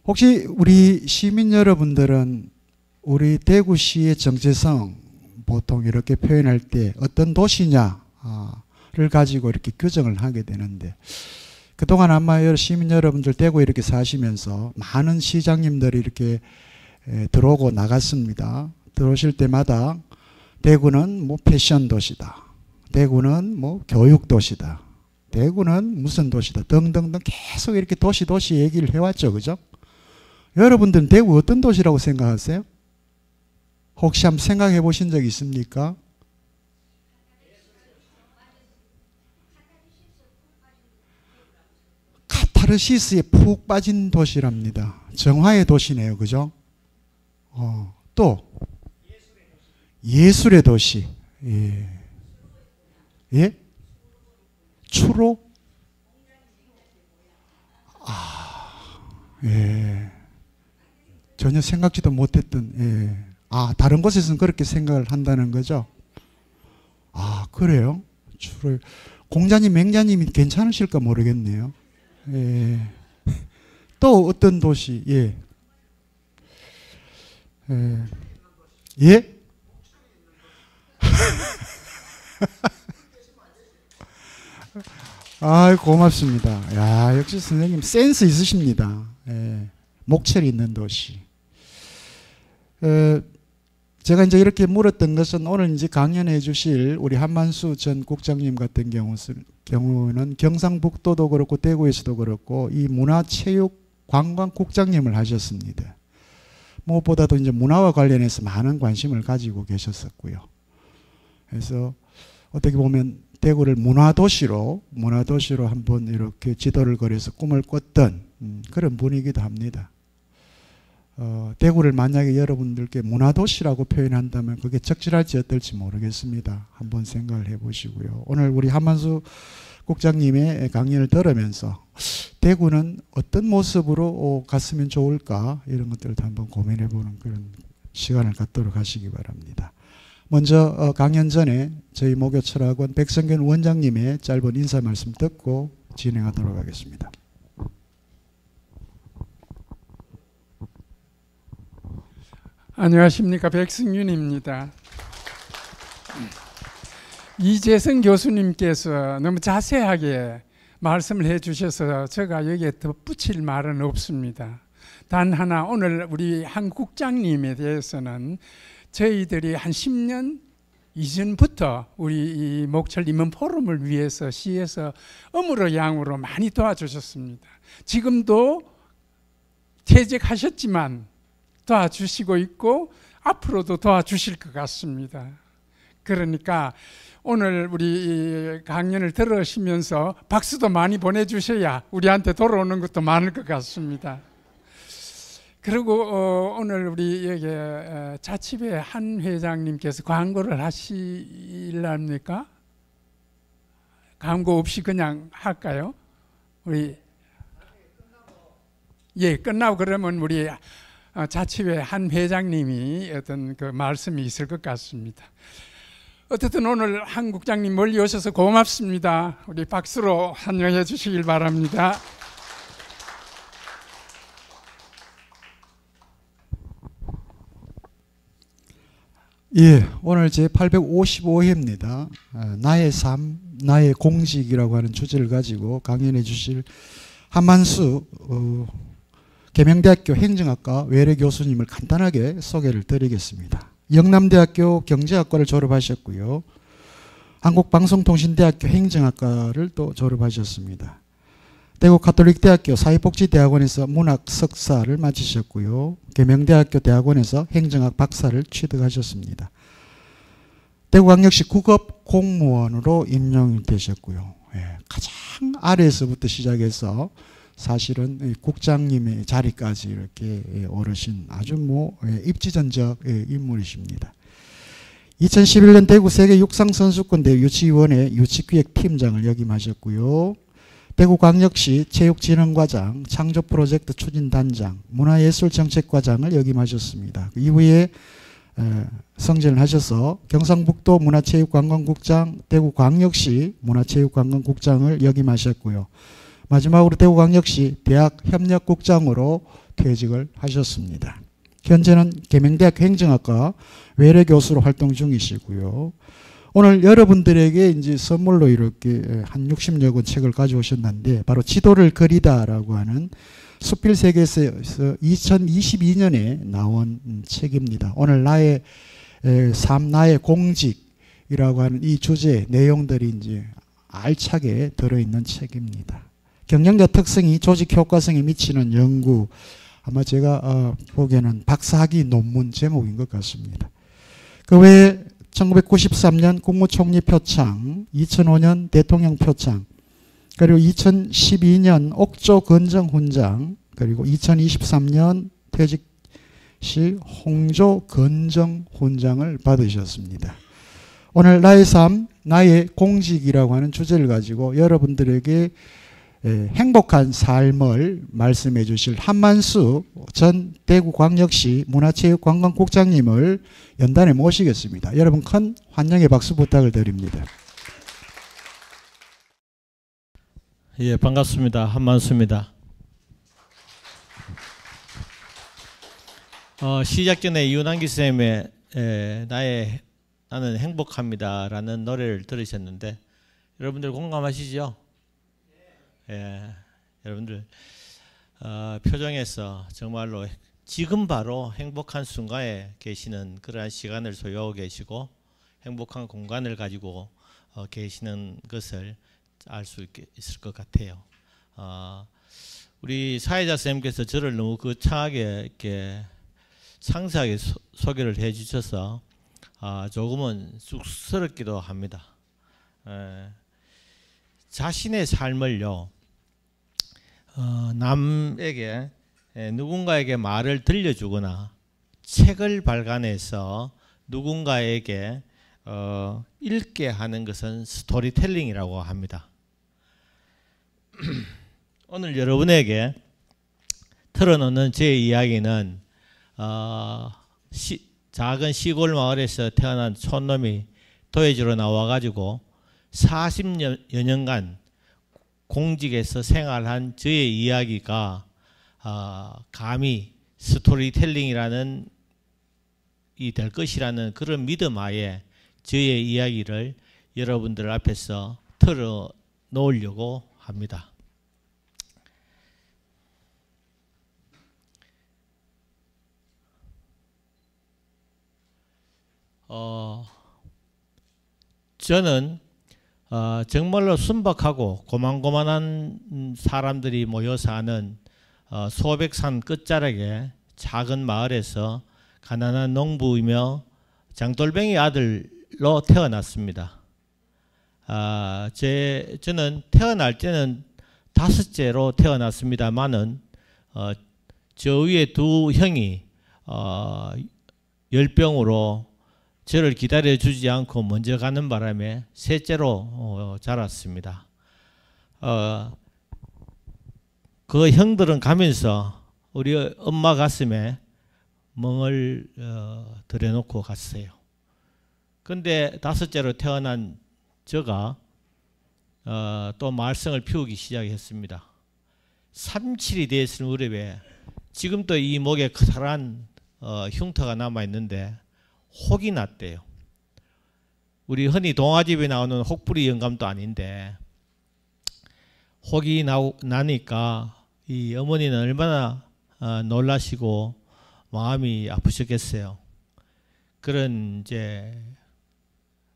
혹시 우리 시민 여러분들은 우리 대구시의 정체성 보통 이렇게 표현할 때 어떤 도시냐를 가지고 이렇게 규정을 하게 되는데, 그동안 아마 시민 여러분들 대구에 이렇게 사시면서 많은 시장님들이 이렇게 들어오고 나갔습니다. 들어오실 때마다 대구는 뭐 패션 도시다, 대구는 뭐 교육 도시다, 대구는 무슨 도시다 등등등 계속 이렇게 도시 얘기를 해왔죠. 그죠? 여러분들은 대구 어떤 도시라고 생각하세요? 혹시 한번 생각해 보신 적 있습니까? 카타르시스에 푹 빠진 도시랍니다. 정화의 도시네요. 그죠? 또 예술의 도시. 예. 예? 추로? 예. 전혀 생각지도 못했던, 예. 다른 곳에서는 그렇게 생각을 한다는 거죠? 그래요? 추로. 공자님, 맹자님이 괜찮으실까 모르겠네요. 예. 또 어떤 도시? 예. 예? 고맙습니다. 야, 역시 선생님 센스 있으십니다. 예. 목철이 있는 도시. 제가 이제 이렇게 물었던 것은 오늘 이제 강연해 주실 우리 한만수 전 국장님 같은 경우는 경상북도도 그렇고 대구에서도 그렇고 이 문화체육관광국장님을 하셨습니다. 무엇보다도 이제 문화와 관련해서 많은 관심을 가지고 계셨었고요. 그래서 어떻게 보면 대구를 문화도시로 한번 이렇게 지도를 그려서 꿈을 꿨던 그런 분이기도 합니다. 대구를 만약에 여러분들께 문화도시라고 표현한다면 그게 적절할지 어떨지 모르겠습니다. 한번 생각을 해보시고요. 오늘 우리 한만수 국장님의 강연을 들으면서 대구는 어떤 모습으로 갔으면 좋을까, 이런 것들을 한번 고민해보는 그런 시간을 갖도록 하시기 바랍니다. 먼저 강연 전에 저희 목요철학원 백성균 원장님의 짧은 인사 말씀 듣고 진행하도록 하겠습니다. 안녕하십니까, 백승윤입니다. 이재성 교수님께서 너무 자세하게 말씀을 해주셔서 제가 여기에 덧붙일 말은 없습니다. 단 하나, 오늘 우리 한 국장님에 대해서는 저희들이 한 10년 이전부터 우리 이 목철 임원 포럼을 위해서 시에서 음으로 양으로 많이 도와주셨습니다. 지금도 퇴직하셨지만 도와주시고 있고 앞으로도 도와주실 것 같습니다. 그러니까 오늘 우리 강연을 들으시면서 박수도 많이 보내주셔야 우리한테 돌아오는 것도 많을 것 같습니다. 그리고 오늘 우리 여기 자치회 한 회장님께서 광고를 하실랍니까? 광고 없이 그냥 할까요? 우리 끝나고 그러면 우리 자치회 한 회장님이 어떤 그 말씀이 있을 것 같습니다. 어쨌든 오늘 한 국장님 멀리 오셔서 고맙습니다. 우리 박수로 환영해 주시길 바랍니다. 예, 오늘 제 855회입니다. 나의 삶, 나의 공직이라고 하는 주제를 가지고 강연해 주실 한만수 계명대학교 행정학과 외래 교수님을 간단하게 소개를 드리겠습니다. 영남대학교 경제학과를 졸업하셨고요. 한국방송통신대학교 행정학과를 또 졸업하셨습니다. 대구 가톨릭대학교 사회복지대학원에서 문학 석사를 마치셨고요. 계명대학교 대학원에서 행정학 박사를 취득하셨습니다. 대구광역시 국업공무원으로 임용이 되셨고요. 가장 아래에서부터 시작해서 사실은 국장님의 자리까지 이렇게 오르신 아주 입지전적 인물이십니다. 2011년 대구 세계 육상선수권대회 유치위원회 유치기획팀장을 역임하셨고요. 대구광역시 체육진흥과장, 창조프로젝트 추진단장, 문화예술정책과장을 역임하셨습니다. 그 이후에 승진을 하셔서 경상북도 문화체육관광국장, 대구광역시 문화체육관광국장을 역임하셨고요. 마지막으로 대구광역시 대학협력국장으로 퇴직을 하셨습니다. 현재는 계명대학 행정학과 외래 교수로 활동 중이시고요. 오늘 여러분들에게 이제 선물로 이렇게 한 60여 권 책을 가져오셨는데 바로 지도를 그리다라고 하는 수필세계에서 2022년에 나온 책입니다. 오늘 나의 삶, 나의 공직이라고 하는 이 주제 내용들이 이제 알차게 들어있는 책입니다. 경영자 특성이 조직 효과성에 미치는 연구, 아마 제가 보기에는 박사학위 논문 제목인 것 같습니다. 그 외에 1993년 국무총리 표창, 2005년 대통령 표창, 그리고 2012년 옥조 건정훈장, 그리고 2023년 퇴직 시 홍조 건정훈장을 받으셨습니다. 오늘 나의 삶, 나의 공직이라고 하는 주제를 가지고 여러분들에게 행복한 삶을 말씀해 주실 한만수 전 대구광역시 문화체육관광국장님을 연단에 모시겠습니다. 여러분 큰 환영의 박수 부탁을 드립니다. 예, 반갑습니다. 한만수입니다. 시작 전에 이윤환기 쌤의 나는 행복합니다 라는 노래를 들으셨는데 여러분들 공감하시죠? 예, 여러분들 표정에서 정말로 지금 바로 행복한 순간에 계시는 그러한 시간을 소유하고 계시고 행복한 공간을 가지고 계시는 것을 알 수 있을 것 같아요. 우리 사회자 선생님께서 저를 너무 거창하게 이렇게 상세하게 소개를 해주셔서 조금은 쑥스럽기도 합니다. 자신의 삶을요, 남에게 누군가에게 말을 들려주거나 책을 발간해서 누군가에게 읽게 하는 것은 스토리텔링이라고 합니다. 오늘 여러분에게 털어놓는 제 이야기는 작은 시골 마을에서 태어난 촌놈이 도예지로 나와가지고 40여 년간 공직에서 생활한 저의 이야기가 감히 스토리텔링이라는 이 될 것이라는 그런 믿음 하에 저의 이야기를 여러분들 앞에서 털어 놓으려고 합니다. 저는 정말로 순박하고 고만고만한 사람들이 모여 사는 소백산 끝자락의 작은 마을에서 가난한 농부이며 장돌뱅이 아들로 태어났습니다. 저는 태어날 때는 5째로 태어났습니다만은 저 위에 두 형이 열병으로 저를 기다려주지 않고 먼저 가는 바람에 셋째로 자랐습니다. 그 형들은 가면서 우리 엄마 가슴에 멍을 들여놓고 갔어요. 근데 5째로 태어난 저가 또 말썽을 피우기 시작했습니다. 37이 되었을 무렵에 지금도 이 목에 커다란 흉터가 남아있는데 혹이 났대요. 우리 흔히 동화집에 나오는 혹부리 영감도 아닌데 혹이 나니까 이 어머니는 얼마나 놀라시고 마음이 아프셨겠어요. 그런 이제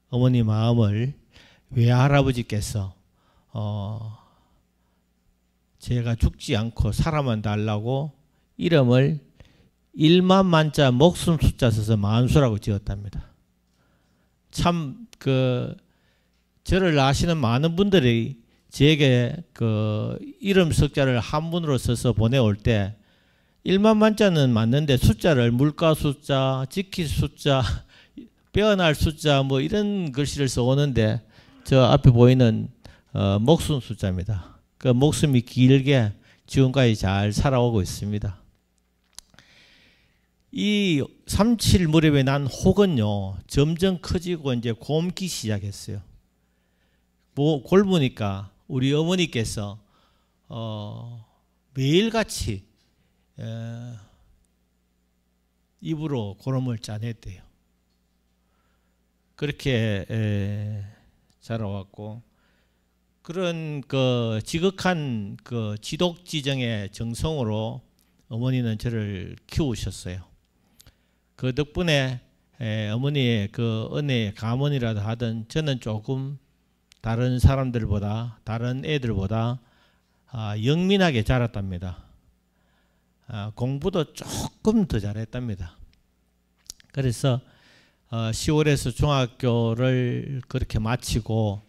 어머니 마음을 외할아버지께서 제가 죽지 않고 살아만 달라고 이름을 1만 만자 목숨 숫자 써서 만수라고 지었답니다. 참 저를 아시는 많은 분들이 제게 이름 석자를 한문으로 써서 보내올 때 1만 만자는 맞는데 숫자를 물가 숫자, 지킬 숫자, 빼어날 숫자 뭐 이런 글씨를 써오는데 저 앞에 보이는 목숨 숫자입니다. 그 목숨이 길게 지금까지 잘 살아오고 있습니다. 이 37 무렵에 난 혹은요 점점 커지고 이제 곪기 시작했어요. 곪으니까 우리 어머니께서 매일같이 입으로 고름을 짜냈대요. 그렇게 자라왔고, 그런 그 지극한 그 지독지정의 정성으로 어머니는 저를 키우셨어요. 그 덕분에 어머니의 그 은혜의 가문이라도 하든 저는 조금 다른 사람들보다, 다른 애들보다 영민하게 자랐답니다. 공부도 조금 더 잘했답니다. 그래서 10월에서 중학교를 그렇게 마치고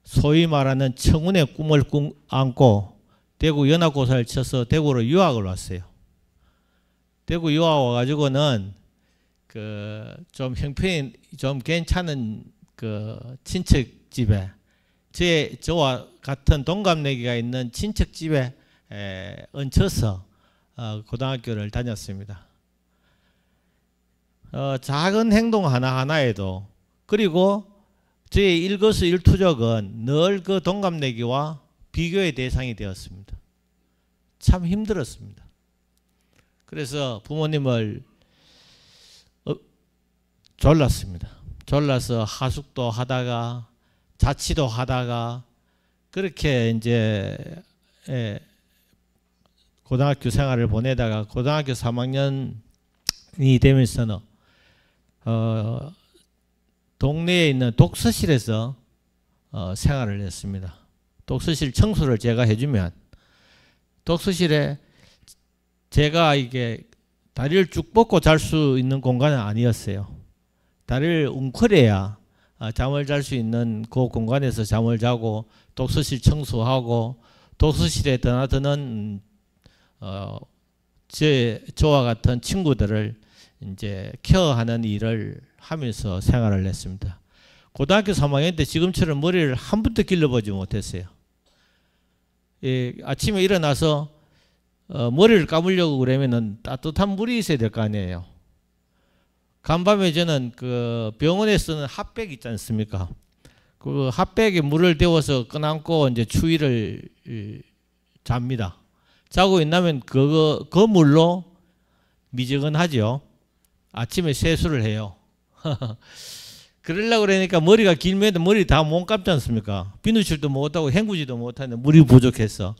소위 말하는 청운의 꿈을 안고 대구 연합고사를 쳐서 대구로 유학을 왔어요. 대구 유학 와가지고는 그 좀 형편이 좀 괜찮은 그 친척 집에 저와 같은 동갑내기가 있는 친척 집에 얹혀서 고등학교를 다녔습니다. 작은 행동 하나하나에도, 그리고 저의 일거수일투족은 늘 그 동갑내기와 비교의 대상이 되었습니다. 참 힘들었습니다. 그래서 부모님을 졸랐습니다. 졸라서 하숙도 하다가 자취도 하다가 그렇게 이제 고등학교 생활을 보내다가 고등학교 3학년이 되면서는 동네에 있는 독서실에서 생활을 했습니다. 독서실 청소를 제가 해주면, 독서실에 제가 이게 다리를 쭉 뻗고 잘 수 있는 공간은 아니었어요. 다리를 웅크려야 잠을 잘 수 있는 그 공간에서 잠을 자고, 독서실 청소하고, 독서실에 드나드는 저와 같은 친구들을 이제 케어하는 일을 하면서 생활을 했습니다. 고등학교 3학년 때 지금처럼 머리를 한 번도 길러보지 못했어요. 아침에 일어나서 머리를 감으려고 그러면은 따뜻한 물이 있어야 될 거 아니에요. 간밤에 저는 그 병원에 쓰는 핫팩 있지 않습니까? 그 핫팩에 물을 데워서 꺼안고 이제 추위를 잡니다. 자고 있나면 그 물로 미지근하죠. 아침에 세수를 해요. 그러려고 그러니까 머리가 길면 머리 다 못 감지 않습니까? 비누칠도 못하고 헹구지도 못하는데 물이 부족해서.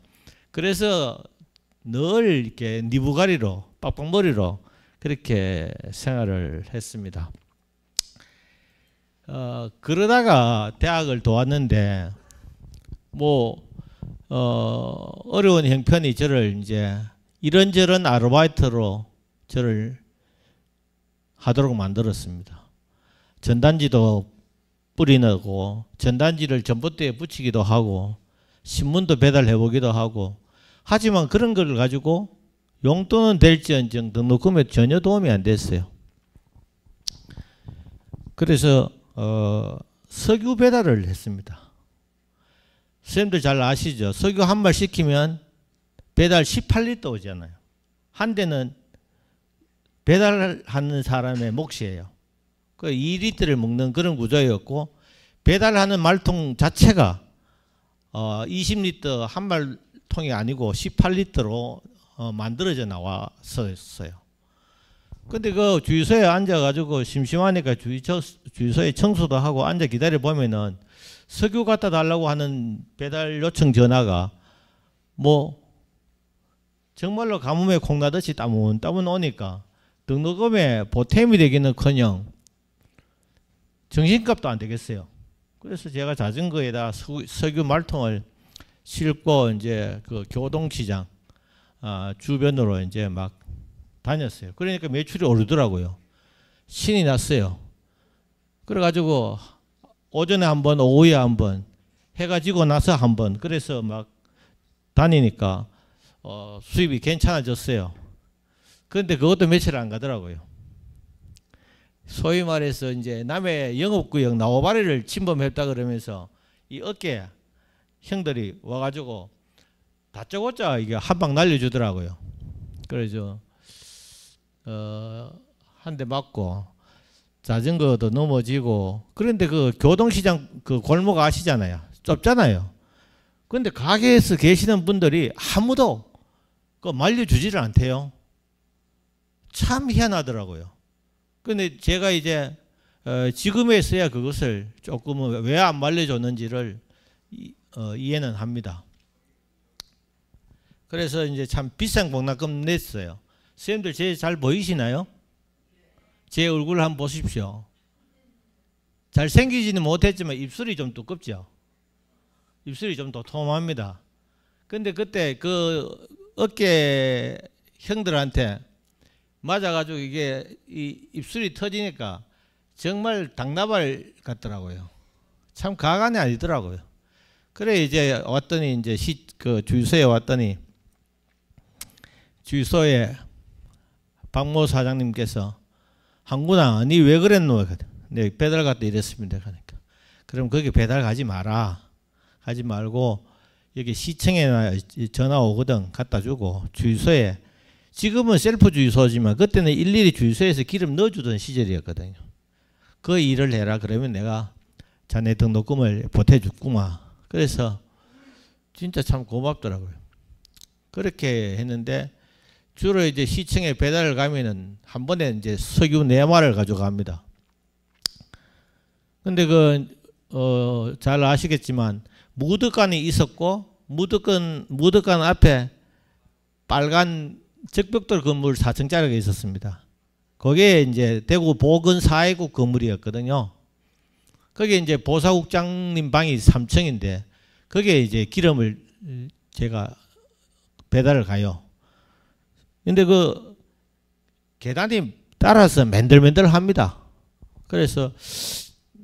그래서 늘 이렇게 니부가리로, 빡빡머리로 그렇게 생활을 했습니다. 그러다가 대학을 도왔는데, 어려운 형편이 저를 이제 이런저런 아르바이트로 저를 하도록 만들었습니다. 전단지도 뿌리내고, 전단지를 전봇대에 붙이기도 하고, 신문도 배달해 보기도 하고, 하지만 그런 걸 가지고 용돈은 될지언정 등록금에 전혀 도움이 안 됐어요. 그래서 석유 배달을 했습니다. 선생님들 잘 아시죠? 석유 한 발 시키면 배달 18리터 오잖아요. 한 대는 배달하는 사람의 몫이에요. 그 2리터를 먹는 그런 구조였고, 배달하는 말통 자체가 20리터 한 발통이 아니고 18리터로 만들어져 나왔었어요. 근데 그 주유소에 앉아가지고 심심하니까 주유소에 청소도 하고 앉아 기다려 보면은 석유 갖다 달라고 하는 배달 요청 전화가 정말로 가뭄에 콩나듯이 따문따문 오니까 등록금에 보탬이 되기는커녕 정신값도 안 되겠어요. 그래서 제가 자전거에다 석유 말통을 싣고 이제 그 교동시장 주변으로 이제 막 다녔어요. 그러니까 매출이 오르더라고요. 신이 났어요. 그래가지고 오전에 한 번, 오후에 한 번, 해가 지고 나서 한 번, 그래서 막 다니니까 수입이 괜찮아졌어요. 그런데 그것도 며칠 안 가더라고요. 소위 말해서 이제 남의 영업구역 나오바리를 침범했다 그러면서 이 어깨 형들이 와가지고 다짜고짜 이게 한 방 날려주더라고요. 그래서 한 대 맞고 자전거도 넘어지고. 그런데 그 교동시장 그 골목 아시잖아요. 좁잖아요. 그런데 가게에서 계시는 분들이 아무도 그 말려주지를 않대요. 참 희한하더라고요. 근데 제가 이제 지금에서야 그것을 조금은 왜 안 말려줬는지를 이해는 합니다. 그래서 이제 참 비싼 공납금 냈어요. 선생님들 제 잘 보이시나요? 제 얼굴 한번 보십시오. 잘생기지는 못했지만 입술이 좀 두껍죠. 입술이 좀 도톰합니다. 근데 그때 그 어깨 형들한테 맞아가지고 이게 이 입술이 터지니까 정말 당나발 같더라고요. 참 가관이 아니더라고요. 그래 이제 왔더니 이제 그 주유소에 왔더니 주유소에 박모 사장님께서 한구나 니 왜 그랬노? 네, 배달 갔다 이랬습니다. 그러니까 그럼 거기 배달 가지 마라. 가지 말고 여기 시청에 전화 오거든 갖다 주고 주유소에 지금은 셀프 주유소지만 그때는 일일이 주유소에서 기름 넣어주던 시절이었거든요. 그 일을 해라. 그러면 내가 자네 등록금을 보태줬구만. 그래서 진짜 참 고맙더라고요. 그렇게 했는데 주로 이제 시청에 배달을 가면은 한 번에 이제 석유 4마를 가져갑니다. 근데 잘 아시겠지만 무드관이 있었고 무드관 앞에 빨간 적벽돌 건물 4층짜리가 있었습니다. 거기에 이제 대구 보건 사회국 건물이었거든요. 거기에 이제 보사국장님 방이 3층인데 거기에 이제 기름을 제가 배달을 가요. 근데 그 계단이 따라서 맨들맨들합니다. 그래서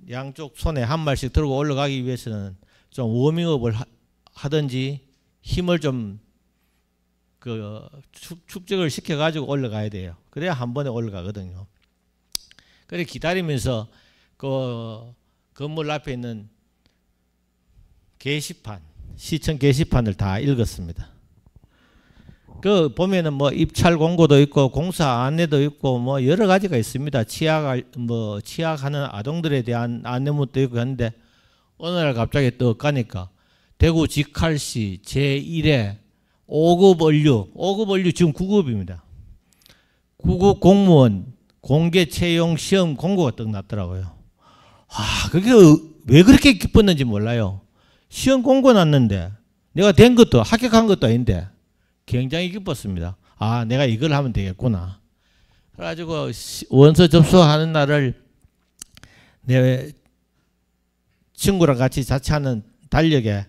양쪽 손에 한 말씩 들고 올라가기 위해서는 좀 워밍업을 하든지 힘을 좀 축적을 시켜가지고 올라가야 돼요. 그래야 한 번에 올라가거든요. 그래 기다리면서 그 건물 앞에 있는 게시판, 시청 게시판을 다 읽었습니다. 그 보면은 뭐 입찰 공고도 있고 공사 안내도 있고 뭐 여러 가지가 있습니다. 취약하는 아동들에 대한 안내문도 있고 했는데 어느 날 갑자기 떡 가니까 대구 직할시 제1회 5급 원류 지금 9급입니다. 9급 공무원 공개 채용 시험 공고가 떡 났더라고요. 그게 왜 그렇게 기뻤는지 몰라요. 시험 공고 났는데 내가 된 것도 합격한 것도 아닌데 굉장히 기뻤습니다. 내가 이걸 하면 되겠구나. 그래가지고 원서 접수하는 날을 내 친구랑 같이 자취하는 달력에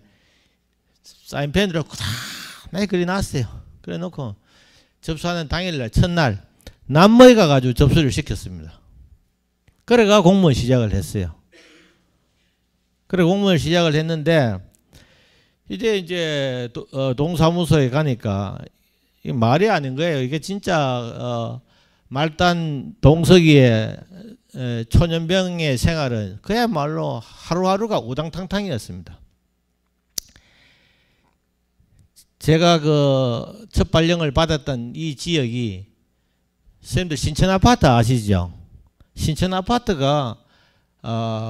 사인펜으로 꾸준히 그려놨어요. 그래놓고 접수하는 당일날 첫날 남모에 가가지고 접수를 시켰습니다. 그래가 공무원 시작을 했어요. 그래 공무원 시작을 했는데 이제 동사무소에 가니까 이게 말이 아닌 거예요. 이게 진짜 말단 동석이의 초년병의 생활은 그야말로 하루하루가 우당탕탕이었습니다. 제가 그 첫 발령을 받았던 이 지역이 선생님들 신천아파트 아시죠? 신천아파트가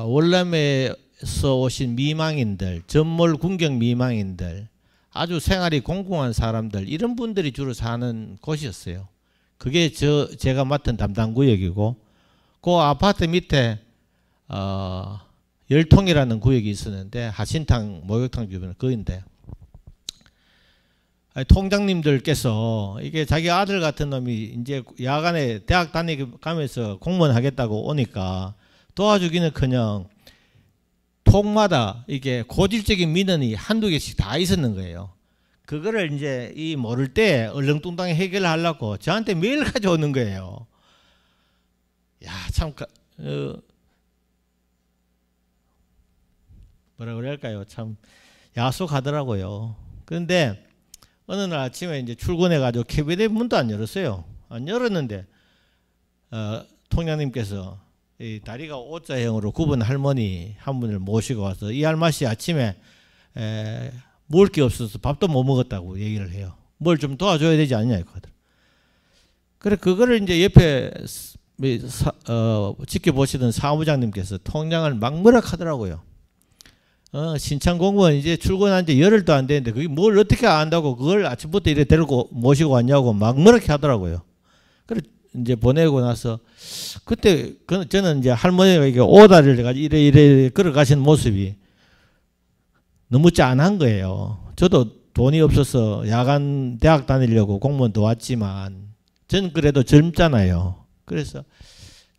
월남에서 오신 미망인들, 전몰 군경 미망인들, 아주 생활이 공공한 사람들 이런 분들이 주로 사는 곳이었어요. 그게 제가 맡은 담당 구역이고 그 아파트 밑에 열통이라는 구역이 있었는데 하신탕 목욕탕 주변 거인데 통장님들께서 이게 자기 아들 같은 놈이 이제 야간에 대학 다니면서 공무원 하겠다고 오니까 도와주기는커녕 통마다 이게 고질적인 민원이 한두 개씩 다 있었는 거예요. 그거를 이제 이 모를 때 얼렁뚱땅 해결하려고 저한테 매일 가져오는 거예요. 야, 참 뭐라 그럴까요? 참 야속하더라고요. 그런데 어느 날 아침에 이제 출근해가지고 캐비넷 문도 안 열었어요. 안 열었는데 통장님께서 이 다리가 O자형으로 굽은 할머니 한 분을 모시고 와서 이 할머니 아침에 먹을 게 없어서 밥도 못 먹었다고 얘기를 해요. 뭘 좀 도와줘야 되지 않냐 했거든. 그래 그거를 이제 옆에 지켜보시던 사무장님께서 통장을 막무락하더라고요. 신청 공무원 이제 출근한 지 열흘도 안 됐는데 그게 뭘 어떻게 안다고 그걸 아침부터 이래 데리고 모시고 왔냐고 막 뭐렇게 하더라고요. 그래 이제 보내고 나서 그때 저는 이제 할머니가 이게 오다리를 가지고 이래 걸어가시는 모습이 너무 짠한 거예요. 저도 돈이 없어서 야간 대학 다니려고 공무원도 왔지만 저는 그래도 젊잖아요. 그래서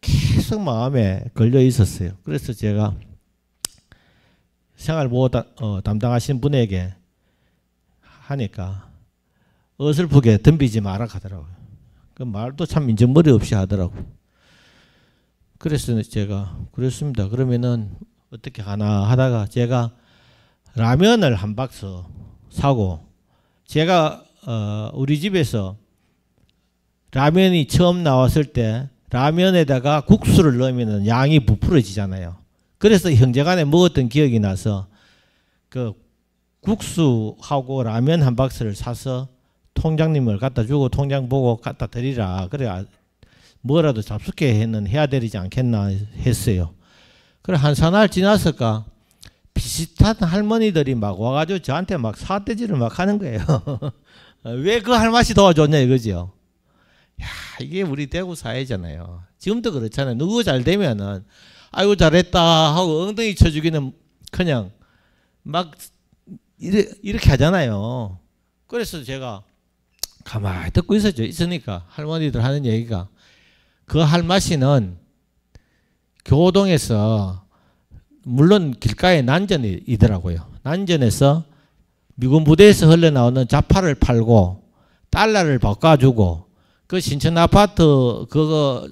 계속 마음에 걸려 있었어요. 그래서 제가 생활보호 담당하시는 분에게 하니까 어설프게 덤비지 마라 하더라고요. 그 말도 참 인정머리 없이 하더라고. 그래서 제가 그랬습니다. 그러면은 어떻게 하나 하다가 제가 라면을 한 박스 사고 제가 우리 집에서 라면이 처음 나왔을 때 라면에다가 국수를 넣으면 양이 부풀어지잖아요. 그래서 형제간에 먹었던 기억이 나서 그 국수하고 라면 한 박스를 사서 통장님을 갖다 주고 통장 보고 갖다 드리라. 그래 뭐라도 잡숫게는 해야 되지 않겠나 했어요. 그래 한 사날 지났을까 비슷한 할머니들이 막 와가지고 저한테 막 사대질을 막 하는 거예요. 왜 그 할맛이 도와줬냐 이거죠. 야 이게 우리 대구 사회잖아요. 지금도 그렇잖아요. 누구 잘 되면은 아이고 잘했다 하고 엉덩이 쳐주기는 그냥 막 이렇게 하잖아요. 그래서 제가 가만히 듣고 있으니까 할머니들 하는 얘기가 그 할머니는 교동에서 물론 길가에 난전이더라고요. 난전에서 미군 부대에서 흘러나오는 자파를 팔고 달러를 바꿔주고 그 신천 아파트 그거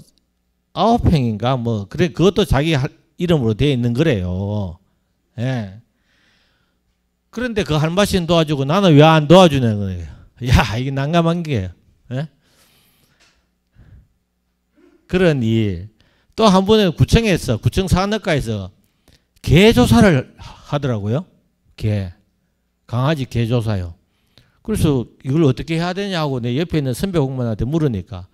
9평인가 뭐 그래 그것도 자기 이름으로 되어 있는 거래요. 예. 그런데 그 할머니는 도와주고 나는 왜 안 도와주는 거예요. 야 이게 난감한 게. 예? 그런 일. 또 한 번에 구청 산업가에서 개 조사를 하더라고요. 개. 강아지 개 조사요. 그래서 이걸 어떻게 해야 되냐고 내 옆에 있는 선배 공무원한테 물으니까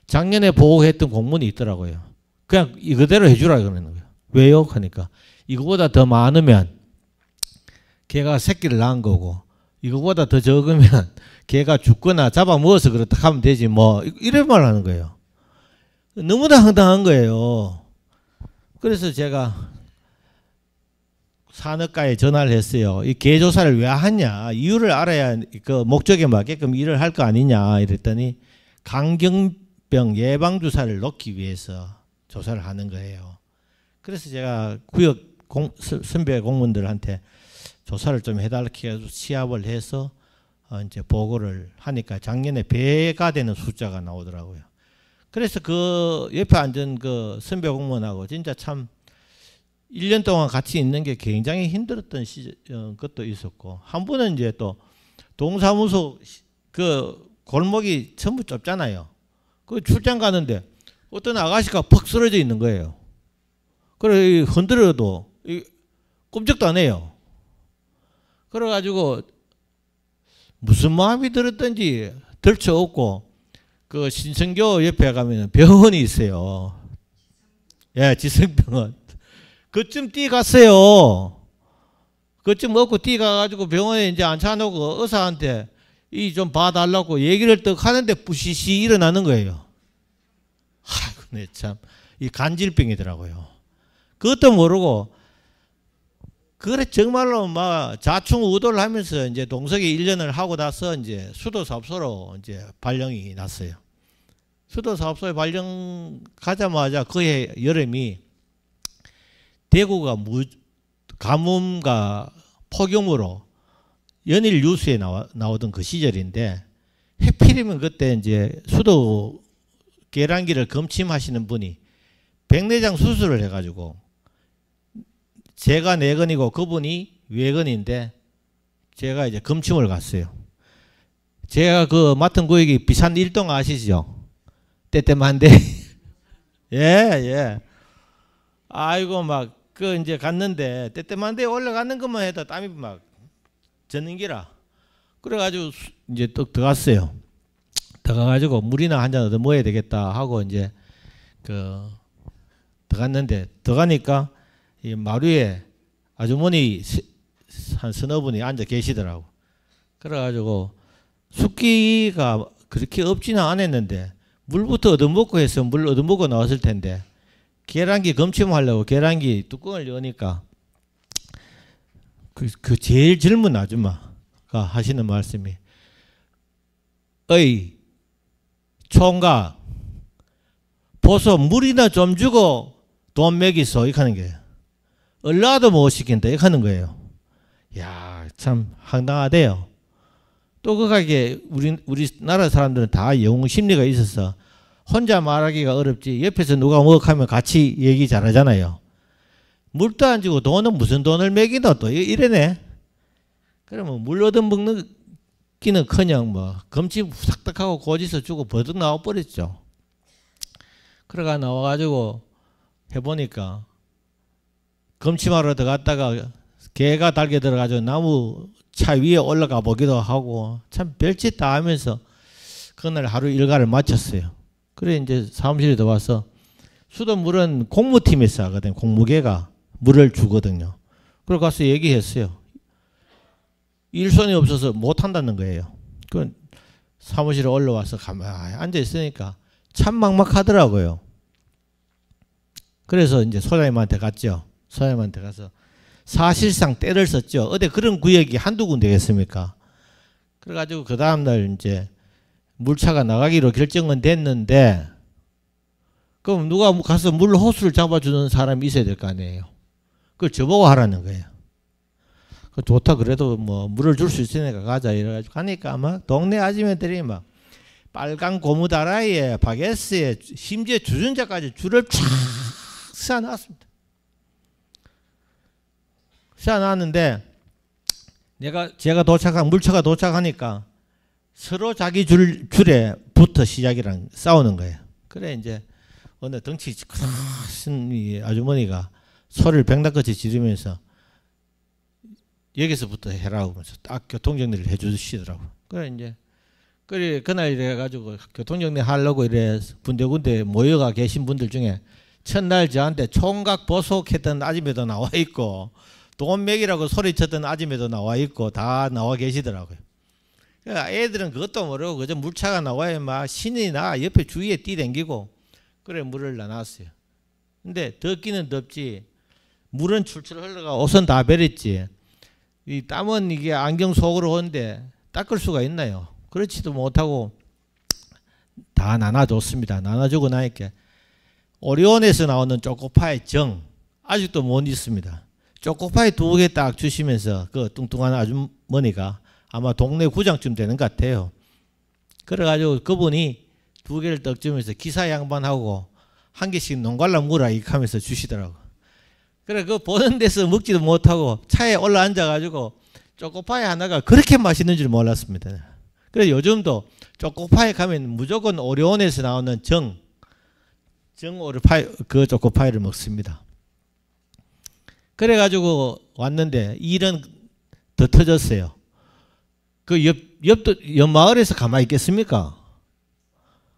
작년에 보고했던 공문이 있더라고요. 그냥 이거대로 해주라 그러는 거예요. 왜요? 하니까 이거보다 더 많으면 개가 새끼를 낳은 거고 이거보다 더 적으면 개가 죽거나 잡아먹어서 그렇다 하면 되지 뭐 이런 말 하는 거예요. 너무나 황당한 거예요. 그래서 제가 산업가에 전화를 했어요. 이 개 조사를 왜 하냐 이유를 알아야 그 목적에 맞게끔 일을 할 거 아니냐 이랬더니 강경병 예방주사를 놓기 위해서 조사를 하는 거예요. 그래서 제가 구역 선배 공무원들한테 조사를 좀 해달라고 해서 시합을 해서 이제 보고를 하니까 작년에 배가 되는 숫자가 나오더라고요. 그래서 그 옆에 앉은 그 선배 공무원하고 진짜 참 1년 동안 같이 있는 게 굉장히 힘들었던 것도 있었고 한 번은 이제 또 동사무소 그 골목이 전부 좁잖아요. 그 출장 가는데 어떤 아가씨가 퍽 쓰러져 있는 거예요. 그래 흔들어도 꼼짝도 안 해요. 그래가지고 무슨 마음이 들었던지 들쳐없고 그 신성교 옆에 가면 병원이 있어요. 예, 지성병원. 그쯤 뛰어갔어요. 그쯤 얻고 뛰어가가지고 병원에 이제 앉혀놓고 의사한테 이 좀 봐달라고 얘기를 떡 하는데 부시시 일어나는 거예요. 아이고, 네, 참. 이 간질병이더라고요. 그것도 모르고, 그래, 정말로 막 자충우도를 하면서 이제 동석이 1년을 하고 나서 이제 수도사업소로 이제 발령이 났어요. 수도사업소에 발령 가자마자 그해 여름이 대구가 가뭄과 폭염으로 연일 뉴스에 나오던 그 시절인데 해필이면 그때 이제 수도 계량기를 검침하시는 분이 백내장 수술을 해가지고 제가 4건이고 그분이 외건인데 제가 이제 검침을 갔어요. 제가 그 맡은 구역이 비산 1동 아시죠? 때때만데 예, 예. 아이고 막 그 이제 갔는데 때때만데 올라가는 것만 해도 땀이 막 젖는 기라. 그래가지고 이제 또 들어갔어요. 들어가가지고 물이나 한 잔 얻어 먹어야 되겠다 하고 이제 그 들어갔는데 들어가니까 이 마루에 아주머니 한 서너 분이 앉아 계시더라고. 그래가지고 숫기가 그렇게 없지는 않았는데 물부터 얻어먹고 해서 물 얻어먹고 나왔을 텐데 계란기 검침하려고 계란기 뚜껑을 여니까 그 제일 젊은 아줌마가 하시는 말씀이 어이 총각 보소 물이나 좀 주고 돈 매기소 이렇게 하는 거예요. 얼라도 못 시킨다 이렇게 하는 거예요. 야, 참 황당하대요. 또 그가게 우리나라 사람들은 다 영웅 심리가 있어서 혼자 말하기가 어렵지 옆에서 누가 뭐 하면 같이 얘기 잘하잖아요. 물도 안 주고 돈은 무슨 돈을 매기노 또 이래네. 그러면 물 얻어먹는 기는커녕 뭐 검치 싹딱하고 고지서 주고 버득 나와버렸죠. 그래가 나와가지고 해보니까 검침하러 들어갔다가 개가 달게 들어가지고 나무 차 위에 올라가 보기도 하고 참 별짓 다 하면서 그날 하루 일과를 마쳤어요. 그래 이제 사무실에 들어와서 수돗물은 공무팀에서 하거든요. 공무계가 물을 주거든요. 그래 가서 얘기했어요. 일손이 없어서 못 한다는 거예요. 그 사무실에 올라와서 가만히 앉아 있으니까 참 막막하더라고요. 그래서 이제 소장님한테 갔죠. 소장님한테 가서 사실상 때를 썼죠. 어디 그런 구역이 한두 군데겠습니까? 그래가지고 그 다음날 이제 물차가 나가기로 결정은 됐는데 그럼 누가 가서 물 호수를 잡아주는 사람이 있어야 될 거 아니에요. 그걸 저보고 하라는 거예요. 좋다 그래도 뭐 물을 줄 수 있으니까 가자 이래가지고 가니까 막 동네 아줌마들이 막 빨간 고무다라이에 바게스에 심지어 주전자까지 줄을 쫙 쌓아놨습니다. 쌓아놨는데 제가 물차가 도착하니까 서로 자기 줄에 붙어 시작이랑 싸우는 거예요. 그래 이제 어느 덩치 큰 이 아주머니가 소리를 백낙같이 지르면서 여기서부터 해라고 하면서 딱 교통정리를 해주시더라고. 그래 이제 그날 이래가지고 교통정리 하려고 이래 군데군데 모여가 계신 분들 중에 첫날 저한테 총각 보속했던 아줌매도 나와 있고 돈 맥이라고 소리쳤던 아줌매도 나와 있고 다 나와 계시더라고요. 그러니까 애들은 그것도 모르고 그저 물차가 나와야 막 신이 나 옆에 주위에 뛰댕기고 그래 물을 놔놨어요. 근데 덥기는 덥지 물은 출출 흘러가 옷은 다 베렸지 이 땀은 이게 안경 속으로 오는데 닦을 수가 있나요? 그렇지도 못하고 다 나눠줬습니다. 나눠주고 나니까 오리온에서 나오는 초코파이 정 아직도 못 있습니다. 초코파이 2개 딱 주시면서 그 뚱뚱한 아주머니가 아마 동네 구장쯤 되는 것 같아요. 그래가지고 그분이 2개를 떡 주면서 기사 양반하고 1개씩 농갈라 무라 이렇게 하면서 주시더라고. 그래 그 보는 데서 먹지도 못하고 차에 올라 앉아가지고 초코파이 하나가 그렇게 맛있는 줄 몰랐습니다. 그래 요즘도 초코파이 가면 무조건 오리온에서 나오는 정 오리파이 그 초코파이를 먹습니다. 그래가지고 왔는데 일은 더 터졌어요. 그 옆 마을에서 가만히 있겠습니까?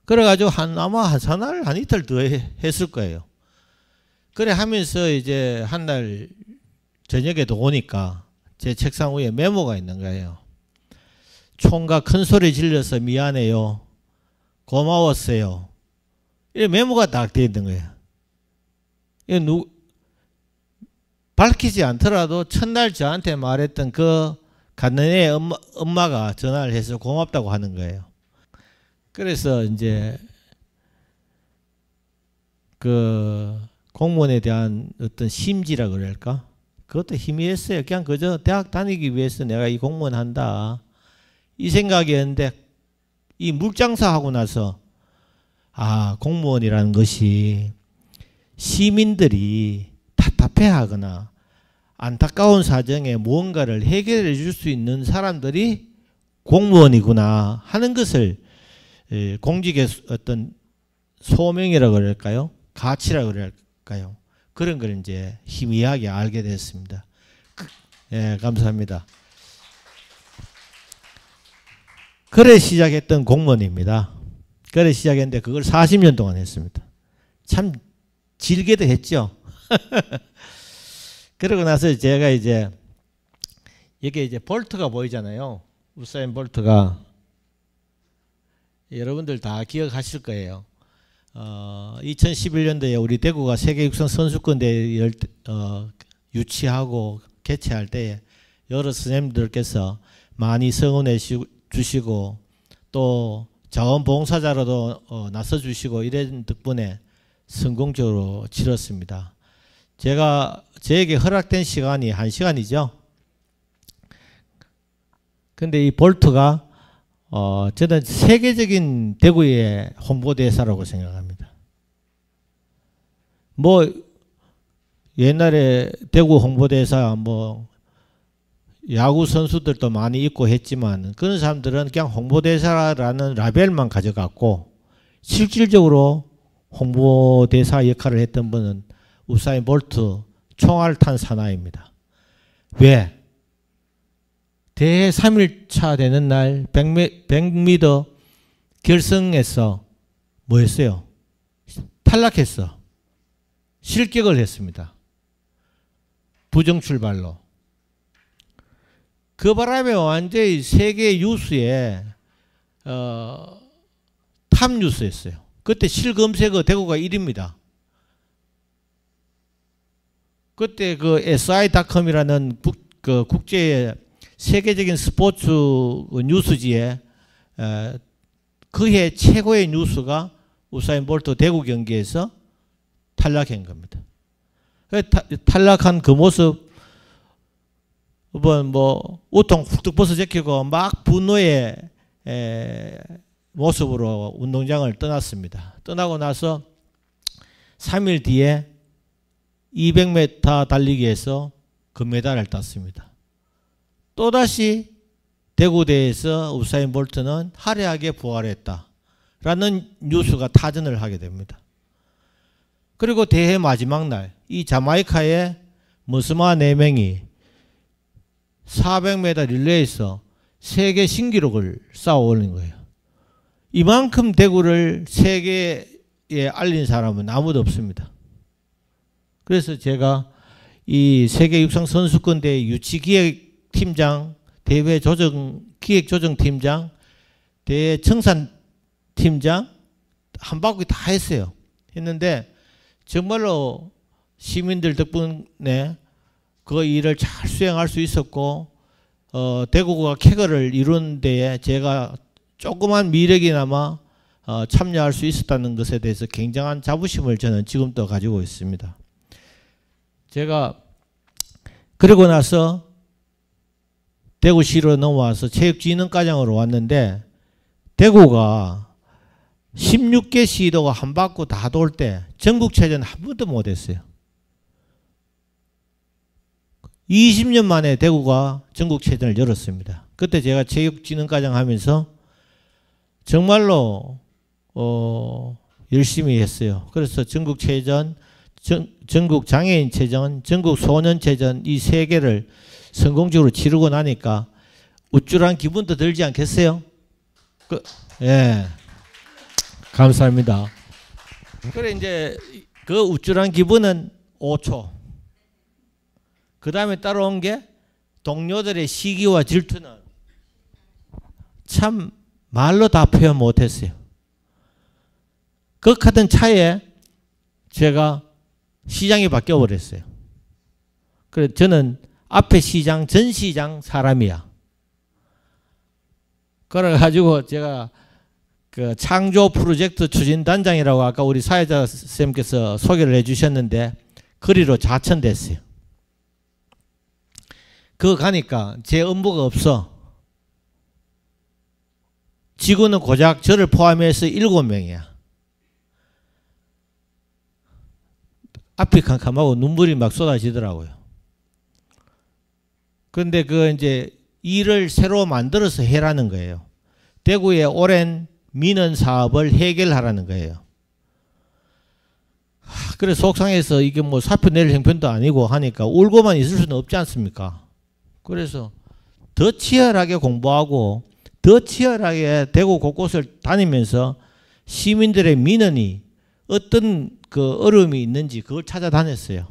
그래가지고 아마 한 사날 한 이틀 더 했을 거예요. 그래 하면서 이제 한 날 저녁에도 오니까 제 책상 위에 메모가 있는 거예요. 총각 큰 소리 질러서 미안해요. 고마웠어요. 이 메모가 딱 되어 있는 거예요. 이거 밝히지 않더라도 첫날 저한테 말했던 그 갔는 애 엄마가 전화를 해서 고맙다고 하는 거예요. 그래서 이제 그 공무원에 대한 어떤 심지라 그럴까? 그것도 희미했어요. 그냥 그저 대학 다니기 위해서 내가 이 공무원 한다. 이 생각이었는데 이 물장사하고 나서 아, 공무원이라는 것이 시민들이 답답해하거나 안타까운 사정에 무언가를 해결해 줄 수 있는 사람들이 공무원이구나 하는 것을 공직의 어떤 소명이라고 그럴까요? 가치라고 그럴까요? 그런 걸 이제 희미하게 알게 됐습니다. 예, 감사합니다. 그래 시작했던 공무원입니다. 그래 시작했는데 그걸 40년 동안 했습니다. 참 질게도 했죠. 그러고 나서 제가 이제 이게 이제 볼트가 보이잖아요. 우사인 볼트가 여러분들 다 기억하실 거예요. 2011년도에 우리 대구가 세계 육상 선수권 대회 유치하고 개최할 때에 여러 선생님들께서 많이 성원해 주시고 또 자원봉사자로도 나서 주시고 이런 덕분에 성공적으로 치렀습니다. 저에게 허락된 시간이 1시간이죠. 근데 이 볼트가 저는 세계적인 대구의 홍보대사라고 생각합니다. 뭐 옛날에 대구 홍보대사 뭐 야구 선수들도 많이 있고 했지만 그런 사람들은 그냥 홍보대사라는 라벨만 가져갔고 실질적으로 홍보대사 역할을 했던 분은 우사인 볼트 총알 탄 사나이입니다. 왜? 대회 3일차 되는 날 100m 결승에서 뭐 했어요? 탈락했어. 실격을 했습니다. 부정 출발로. 그 바람에 완전히 세계 뉴스에 탑 뉴스였어요. 그때 실검색어 대구가 1위입니다. 그때 그 SI.com이라는 국제 세계적인 스포츠 뉴스지에 그해 최고의 뉴스가 우사인 볼트 대구 경기에서 탈락한 겁니다. 탈락한 그 모습 뭐 우통 훅 벗어 제끼고 막 분노의 모습으로 운동장을 떠났습니다. 떠나고 나서 3일 뒤에 200m 달리기에서 금메달을 땄습니다. 또다시 대구대에서 우사인 볼트는 화려하게 부활했다라는 뉴스가 타전을 하게 됩니다. 그리고 대회 마지막 날 이 자마이카의 머스마 4명이 400m 릴레이에서 세계 신기록을 쌓아 올린 거예요. 이만큼 대구를 세계에 알린 사람은 아무도 없습니다. 그래서 제가 이 세계 육상 선수권 대회 유치 기획팀장, 대회 조정 기획 조정 팀장, 대회 청산 팀장 한 바퀴 다 했어요. 했는데 정말로 시민들 덕분에 그 일을 잘 수행할 수 있었고 대구가 쾌거를 이룬 데에 제가 조그만 미력이나마 참여할 수 있었다는 것에 대해서 굉장한 자부심을 저는 지금도 가지고 있습니다. 제가 그러고 나서 대구시로 넘어와서 체육진흥과장으로 왔는데 대구가 16개 시도가 한 바퀴 다 돌 때 전국체전 한 번도 못했어요. 20년 만에 대구가 전국체전을 열었습니다. 그때 제가 체육진흥과장 하면서 정말로 열심히 했어요. 그래서 전국체전, 전국장애인체전, 전국소년체전 이 3개를 성공적으로 치르고 나니까 우쭐한 기분도 들지 않겠어요? 예. 감사합니다. 그래 이제 그 우쭐한 기분은 5초. 그 다음에 따라온 게 동료들의 시기와 질투는 참 말로 다 표현 못했어요. 극하던 차에 제가 시장이 바뀌어버렸어요. 그래서 저는 앞에 시장, 전 시장 사람이야. 그래가지고 제가 그 창조 프로젝트 추진단장이라고 아까 우리 사회자 선생님께서 소개를 해주셨는데 거리로 자천됐어요. 그거 가니까 제 업무가 없어. 직원은 고작 저를 포함해서 7명이야. 앞이 캄캄하고 눈물이 막 쏟아지더라고요. 그런데 그 이제 일을 새로 만들어서 해라는 거예요. 대구의 오랜 민원 사업을 해결하라는 거예요. 그래서 속상해서 이게 뭐 사표 낼 형편도 아니고 하니까 울고만 있을 수는 없지 않습니까? 그래서 더 치열하게 공부하고 더 치열하게 대구 곳곳을 다니면서 시민들의 민원이 어떤 그 어려움이 있는지 그걸 찾아다녔어요.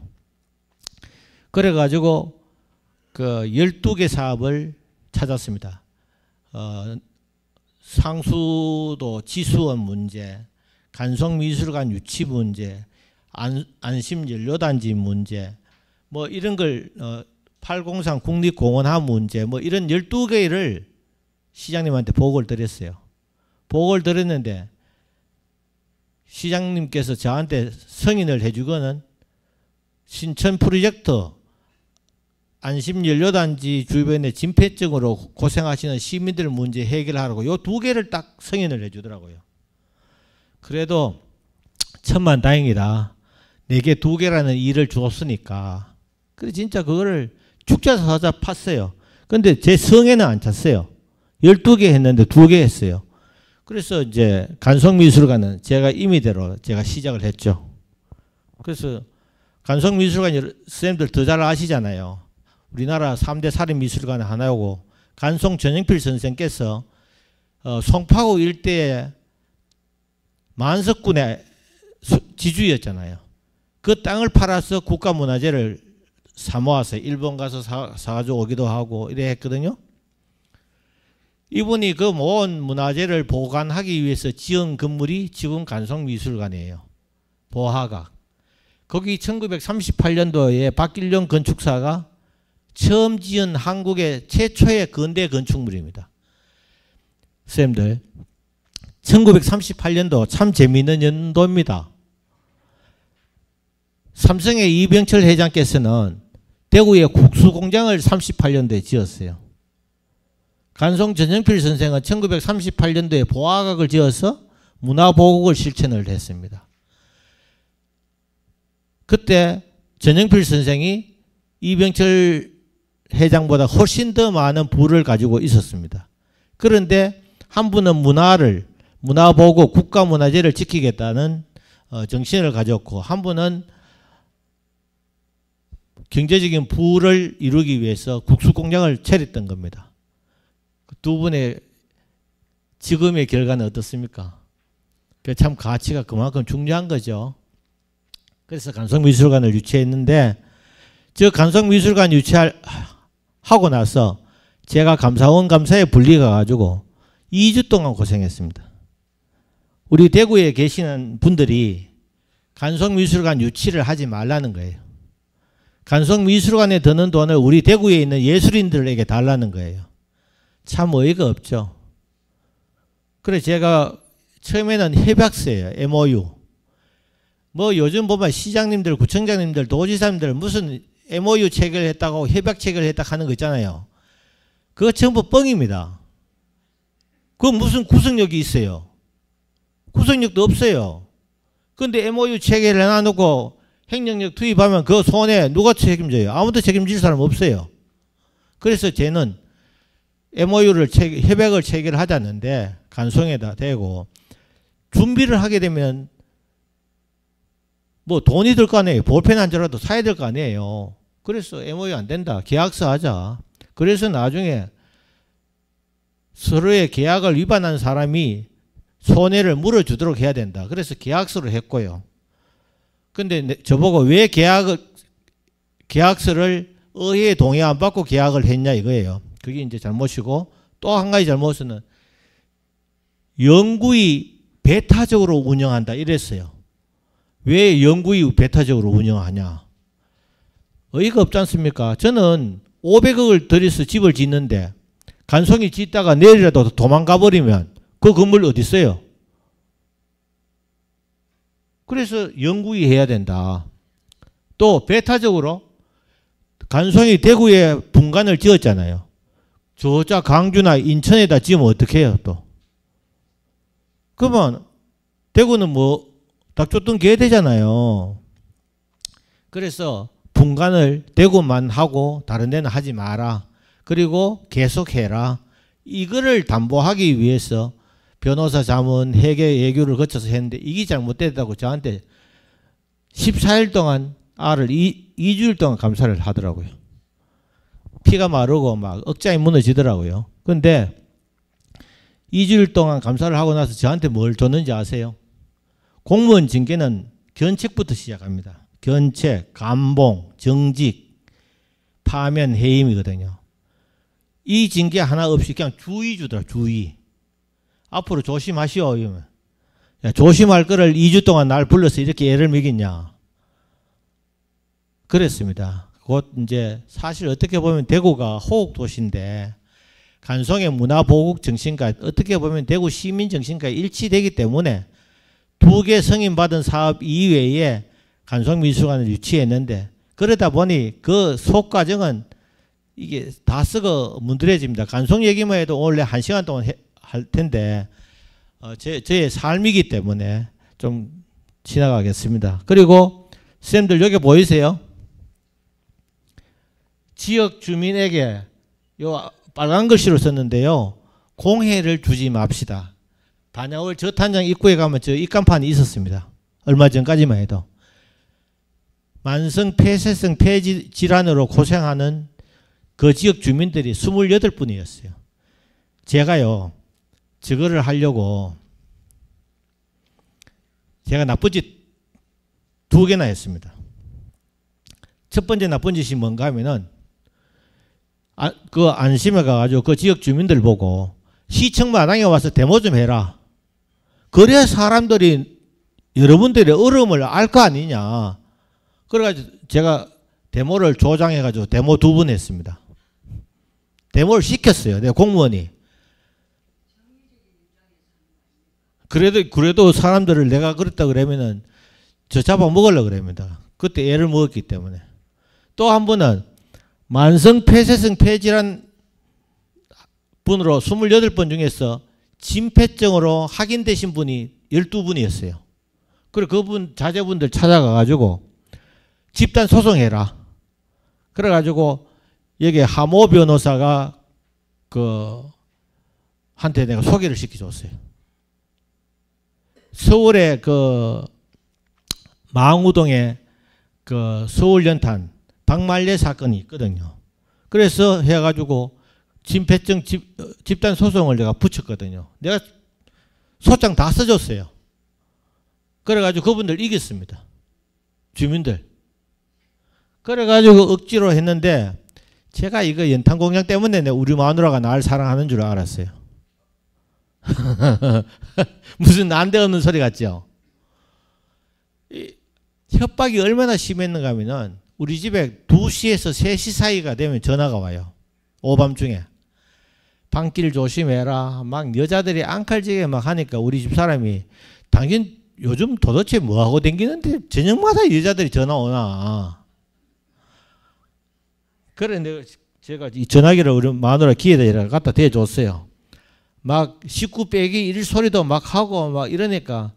그래가지고 그 12개 사업을 찾았습니다. 상수도 지수원 문제, 간송미술관 유치 문제, 안심연료단지 문제, 뭐 이런 걸 803 국립공원화 문제, 뭐 이런 12개를 시장님한테 보고를 드렸어요. 보고를 드렸는데 시장님께서 저한테 승인을 해주고는 신천 프로젝트 안심연료단지 주변에 진폐증으로 고생하시는 시민들 문제 해결하라고 요 2개를 딱 승인을 해주더라고요. 그래도 천만다행이다. 내게 2개라는 일을 줬으니까. 그래 진짜 그거를 축제사자 팠어요. 근데 제 성에는 안 찼어요. 12개 했는데 2개 했어요. 그래서 이제 간송미술관은 제가 임의대로 제가 시작을 했죠. 그래서 간송미술관 선생님들 더 잘 아시잖아요. 우리나라 3대 살인미술관 하나고 간송 전영필 선생께서 송파구 일대에 만석군의 지주였잖아요. 그 땅을 팔아서 국가문화재를 사모아서 일본 가서 사가지고 오기도 하고 이래 했거든요. 이분이 그 모은 문화재를 보관하기 위해서 지은 건물이 지금 간송미술관이에요. 보화각. 거기 1938년도에 박길용 건축사가 처음 지은 한국의 최초의 근대 건축물입니다. 선생님들 1938년도 참 재미있는 연도입니다. 삼성의 이병철 회장께서는 대구에 국수공장을 38년도에 지었어요. 간송 전영필 선생은 1938년도에 보화각을 지어서 문화보국을 실천을 했습니다. 그때 전영필 선생이 이병철 회장보다 훨씬 더 많은 부를 가지고 있었습니다. 그런데 한 분은 문화보고 국가문화재를 지키겠다는 정신을 가졌고 한 분은 경제적인 부를 이루기 위해서 국수공장을 차렸던 겁니다. 두 분의 지금의 결과는 어떻습니까? 참 가치가 그만큼 중요한 거죠. 그래서 간송미술관을 유치했는데 저 간송미술관 유치하고 나서 제가 감사원 감사에 분리가 가지고 2주 동안 고생했습니다. 우리 대구에 계시는 분들이 간송미술관 유치를 하지 말라는 거예요. 간송미술관에 드는 돈을 우리 대구에 있는 예술인들에게 달라는 거예요. 참 어이가 없죠. 그래 제가 처음에는 협약서예요. MOU. 뭐 요즘 보면 시장님들, 구청장님들, 도지사님들 무슨 MOU 체결했다고 협약 체결했다 하는 거 있잖아요. 그거 전부 뻥입니다. 그거 무슨 구속력이 있어요. 구속력도 없어요. 근데 MOU 체결을 해놔놓고 행정력 투입하면 그 손해 누가 책임져요? 아무도 책임질 사람 없어요. 그래서 쟤는 MOU를 협약을 체결하자는데 간송에다 대고 준비를 하게 되면 뭐 돈이 들 거 아니에요. 볼펜 한 자라도 사야 될 거 아니에요. 그래서 MOU 안 된다. 계약서 하자. 그래서 나중에 서로의 계약을 위반한 사람이 손해를 물어주도록 해야 된다. 그래서 계약서를 했고요. 근데 저보고 왜 계약서를 의회 동의 안 받고 계약을 했냐 이거예요. 그게 이제 잘못이고 또 한 가지 잘못은 영구히 배타적으로 운영한다 이랬어요. 왜 영구히 배타적으로 운영하냐. 어이가 없지 않습니까? 저는 500억을 들여서 집을 짓는데 간송이 짓다가 내일이라도 도망가 버리면 그 건물 어디 있어요? 그래서 영구히 해야 된다. 또 배타적으로 간송이 대구에 분관을 지었잖아요. 저자 강주나 인천에다 지으면 어떻게 해요 또? 그러면 대구는 뭐 닭줬던 개 되잖아요. 그래서 분관을 대구만 하고 다른 데는 하지 마라. 그리고 계속해라. 이거를 담보하기 위해서 변호사 자문, 회계, 예규를 거쳐서 했는데 이게 잘못됐다고 저한테 14일 동안 2주일 동안 감사를 하더라고요. 피가 마르고 막 억장이 무너지더라고요. 근데 2주일 동안 감사를 하고 나서 저한테 뭘 줬는지 아세요? 공무원 징계는 견책부터 시작합니다. 견책, 감봉, 정직, 파면 해임이거든요. 이 징계 하나 없이 그냥 주의 주더라. 주의. 앞으로 조심하시오. 이러면. 야, 조심할 거를 2주 동안 날 불러서 이렇게 애를 먹이냐. 그랬습니다. 곧 이제 사실 어떻게 보면 대구가 호국 도시인데 간송의 문화보국 정신과 어떻게 보면 대구 시민 정신과 일치되기 때문에 2개 승인받은 사업 이외에 간송미술관을 유치했는데 그러다 보니 그 속과정은 이게 다 썩어 문드러집니다. 간송 얘기만 해도 원래 1시간 동안 할 텐데 저의 삶이기 때문에 좀 지나가겠습니다. 그리고 선생님들 여기 보이세요? 지역 주민에게 요 빨간 글씨로 썼는데요. 공해를 주지 맙시다. 반야월 저탄장 입구에 가면 저 입간판이 있었습니다. 얼마 전까지만 해도. 만성 폐쇄성 폐 질환으로 고생하는 그 지역 주민들이 28분이었어요. 제가요. 저거를 하려고 제가 나쁜 짓 2개나 했습니다. 첫 번째 나쁜 짓이 뭔가 하면은 그 안심에 가가지고 그 지역 주민들 보고 시청 마당에 와서 데모 좀 해라. 그래야 사람들이 여러분들의 어려움을 알 거 아니냐. 그래가지고 제가 데모를 조장해가지고 데모 2번 했습니다. 데모를 시켰어요. 내가 공무원이. 그래도 사람들을 내가 그랬다 그러면은 저 잡아먹으려고 그럽니다. 그때 애를 먹었기 때문에. 또 한 번은 만성 폐쇄성 폐질환 분으로 28번 중에서 진폐증으로 확인되신 분이 12분이었어요. 그리고 그분 자제분들 찾아가가지고 집단 소송해라. 그래가지고 여기 하모 변호사가 한테 내가 소개를 시켜줬어요. 서울의 망우동에 서울연탄 박말례 사건이 있거든요. 그래서 해가지고 진폐증 집단 소송을 내가 붙였거든요. 내가 소장 다 써줬어요. 그래가지고 그분들 이겼습니다. 주민들. 그래가지고 억지로 했는데 제가 이거 연탄공장 때문에 우리 마누라가 날 사랑하는 줄 알았어요. 무슨 난데없는 소리 같죠? 협박이 얼마나 심했는가 하면은 우리 집에 2시에서 3시 사이가 되면 전화가 와요. 오밤중에. 방길 조심해라. 막 여자들이 앙칼지게 막 하니까 우리 집 사람이 당신 요즘 도대체 뭐하고 댕기는데 저녁마다 여자들이 전화 오나. 그래 제가 이 전화기를 우리 마누라 기회에다 갖다 대줬어요. 막 식구 빼기 일 소리도 막 하고 막 이러니까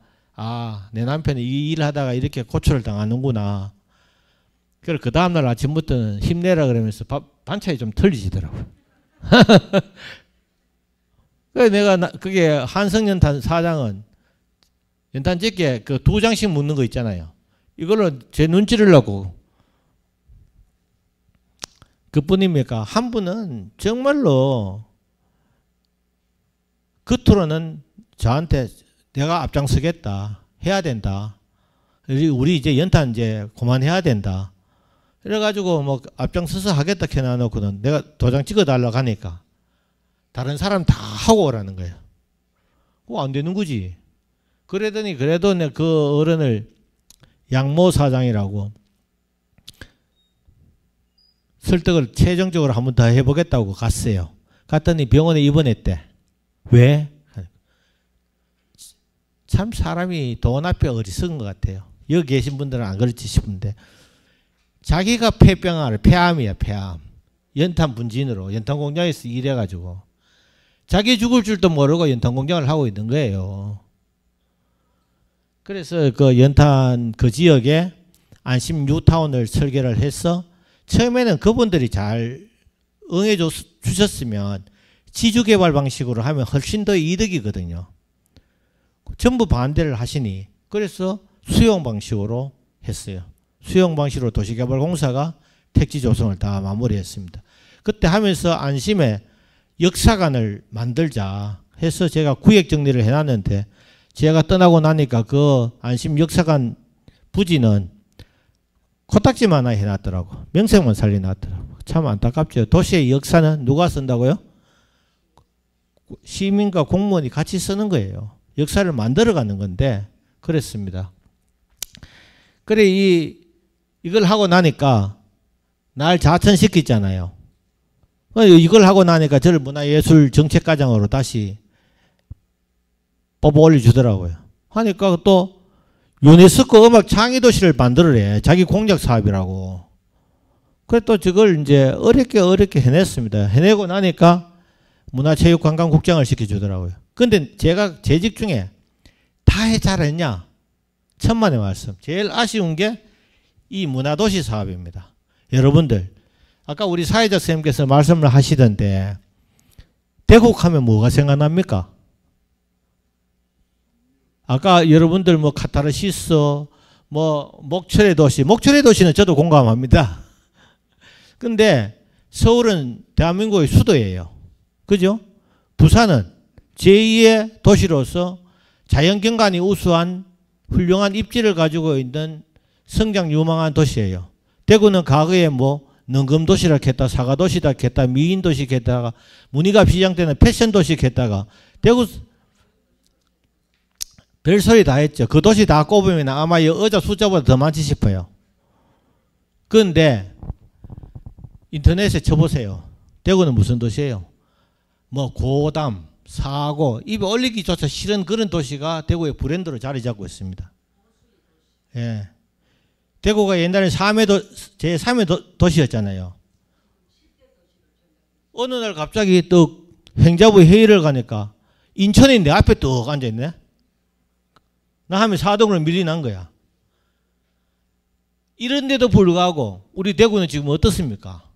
내 남편이 이 일 하다가 이렇게 고초를 당하는구나. 그래 그 다음날 아침부터는 힘내라 그러면서 반찬이 좀 틀리지더라고요. 그래 내가 그게 한성연탄 사장은 연탄 집게 그 2장씩 묻는 거 있잖아요. 이걸로 제 눈치를 내고 그뿐입니까? 한 분은 정말로 겉으로는 저한테 내가 앞장서겠다. 해야 된다. 우리 이제 연탄 이제 그만해야 된다. 이래가지고 뭐 앞장서서 하겠다 해놔놓고는 내가 도장 찍어달라고 하니까 다른 사람 다 하고 오라는 거예요. 그거 안 되는 거지. 그러더니 그래도 내가 그 어른을 양모 사장이라고 설득을 최종적으로 한 번 더 해보겠다고 갔어요. 갔더니 병원에 입원했대. 왜? 참 사람이 돈 앞에 어리석은 것 같아요. 여기 계신 분들은 안 그렇지 싶은데 자기가 폐암이야. 폐암. 연탄 분진으로 연탄 공장에서 일해가지고 자기 죽을 줄도 모르고 연탄 공장을 하고 있는 거예요. 그래서 그 연탄 그 지역에 안심 뉴타운을 설계를 해서 처음에는 그분들이 잘 응해 주셨으면 지주개발 방식으로 하면 훨씬 더 이득이거든요. 전부 반대를 하시니 그래서 수용 방식으로 했어요. 수용 방식으로 도시개발공사가 택지 조성을 다 마무리했습니다. 그때 하면서 안심에 역사관을 만들자 해서 제가 구역 정리를 해놨는데 제가 떠나고 나니까 그 안심 역사관 부지는 코딱지만 하나 해놨더라고. 명색만 살려놨더라고. 참 안타깝죠. 도시의 역사는 누가 쓴다고요? 시민과 공무원이 같이 쓰는 거예요. 역사를 만들어가는 건데 그랬습니다. 그래 이걸 하고 나니까 날 자천시키잖아요. 이걸 하고 나니까 저를 문화예술정책과장으로 다시 뽑아 올려주더라고요. 하니까 또 유네스코 음악 창의도시를 만들어래. 자기 공약 사업이라고. 그래 또 저걸 이제 어렵게 해냈습니다. 해내고 나니까 문화체육관광국장을 시켜주더라고요. 근데 제가 재직 중에 다 잘했냐? 천만의 말씀. 제일 아쉬운 게 이 문화도시 사업입니다. 여러분들 아까 우리 사회자 선생님께서 말씀을 하시던데 대곡 하면 뭐가 생각납니까? 아까 여러분들 뭐 카타르시스 뭐 목철의 도시는 저도 공감합니다. 근데 서울은 대한민국의 수도예요. 그죠? 부산은 제2의 도시로서 자연경관이 우수한 훌륭한 입지를 가지고 있는 성장 유망한 도시예요. 대구는 과거에 뭐 능금도시라 했다, 사과도시다 했다, 미인도시 했다가 문희갑 시장 때는 패션도시 했다가 대구 별소리 다 했죠. 그 도시 다 꼽으면 아마 이 의자 숫자보다 더 많지 싶어요. 그런데 인터넷에 쳐보세요. 대구는 무슨 도시예요? 뭐 고담, 사고 입에 올리기조차 싫은 그런 도시가 대구의 브랜드로 자리 잡고 있습니다. 예. 대구가 옛날에 제3의 도시였잖아요. 어느 날 갑자기 또 행자부 회의를 가니까 인천이 내 앞에 뚝 앉아있네. 나 하면 4동으로 밀리 난 거야. 이런데도 불구하고 우리 대구는 지금 어떻습니까?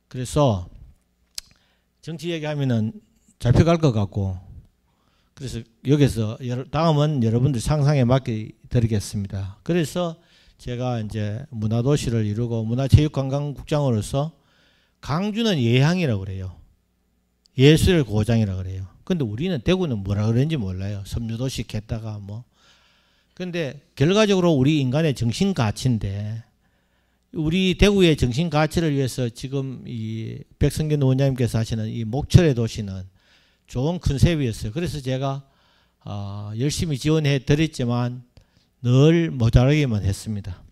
그래서 정치 얘기하면은 잡혀갈 것 같고, 그래서 여기서 다음은 여러분들 상상에 맡겨드리겠습니다. 그래서 제가 이제 문화도시를 이루고 문화체육관광국장으로서 강주는 예향이라고 그래요. 예술의 고장이라고 그래요. 근데 우리는 대구는 뭐라 그런지 몰라요. 섬유도시 했다가 뭐. 근데 결과적으로 우리 인간의 정신가치인데, 우리 대구의 정신가치를 위해서 지금 이 백성균 원장님께서 하시는 이 목철의 도시는 좋은 컨셉이었어요. 그래서 제가 열심히 지원해 드렸지만 늘 모자라기만 했습니다.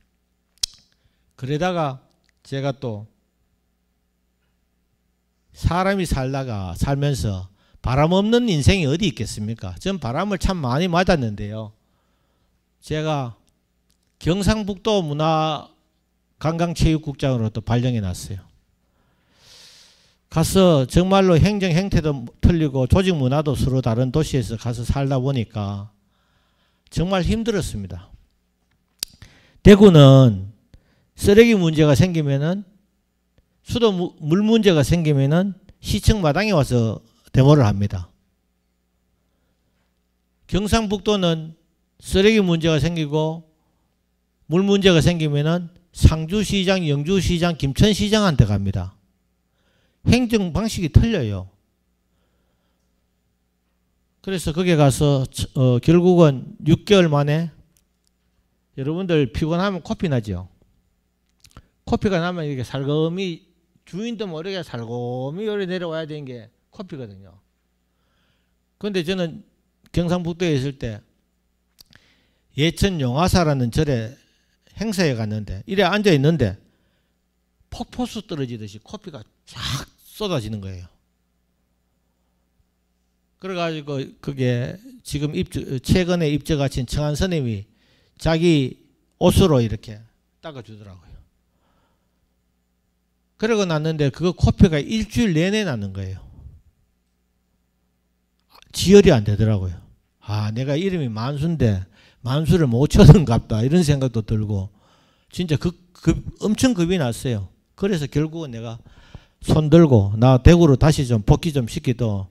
그러다가 제가 또 사람이 살면서 바람 없는 인생이 어디 있겠습니까? 전 바람을 참 많이 맞았는데요. 제가 경상북도 문화관광체육국장으로 또 발령해 놨어요. 가서 정말로 행정 행태도 틀리고 조직 문화도 서로 다른 도시에서 가서 살다 보니까 정말 힘들었습니다. 대구는 쓰레기 문제가 생기면은, 수도 물 문제가 생기면은 시청 마당에 와서 데모를 합니다. 경상북도는 쓰레기 문제가 생기고 물 문제가 생기면은 상주시장, 영주시장, 김천시장한테 갑니다. 행정 방식이 틀려요. 그래서 거기 가서 결국은 6개월 만에, 여러분들 피곤하면 코피 나죠. 코피가 나면 이렇게 살금이, 주인도 모르게 살금이 요리 내려와야 되는 게 코피거든요. 그런데 저는 경상북도에 있을 때 예천 용화사라는 절에 행사에 갔는데 이래 앉아 있는데 폭포수 떨어지듯이 코피가 쫙 쏟아지는 거예요. 그래가지고 그게 지금 최근에 입저가신 청한 스님이 자기 옷으로 이렇게 닦아주더라고요. 그러고 났는데 그 코피가 일주일 내내 나는 거예요. 지혈이 안 되더라고요. 아, 내가 이름이 만수인데 만수를 못 쳤는갑다 이런 생각도 들고 진짜 엄청 겁이 났어요. 그래서 결국은 내가 손 들고 나 대구로 다시 좀 복귀 좀 시키도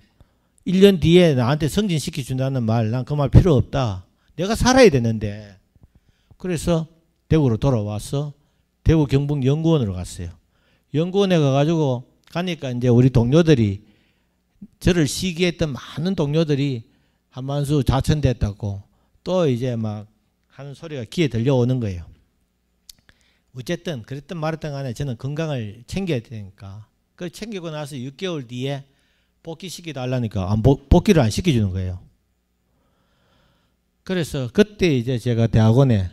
1년 뒤에 나한테 승진시켜준다는 말, 난 그 말 필요 없다. 내가 살아야 되는데. 그래서 대구로 돌아와서 대구 경북 연구원으로 갔어요. 연구원에 가가지고 가니까 이제 우리 동료들이, 저를 시기했던 많은 동료들이 한만수 자천됐다고 또 이제 막 하는 소리가 귀에 들려오는 거예요. 어쨌든 그랬든 말했든 간에 저는 건강을 챙겨야 되니까 그 챙기고 나서 6개월 뒤에 복귀시키게 달라니까 복귀를 안 시켜주는 거예요. 그래서 그때 이제 제가 대학원에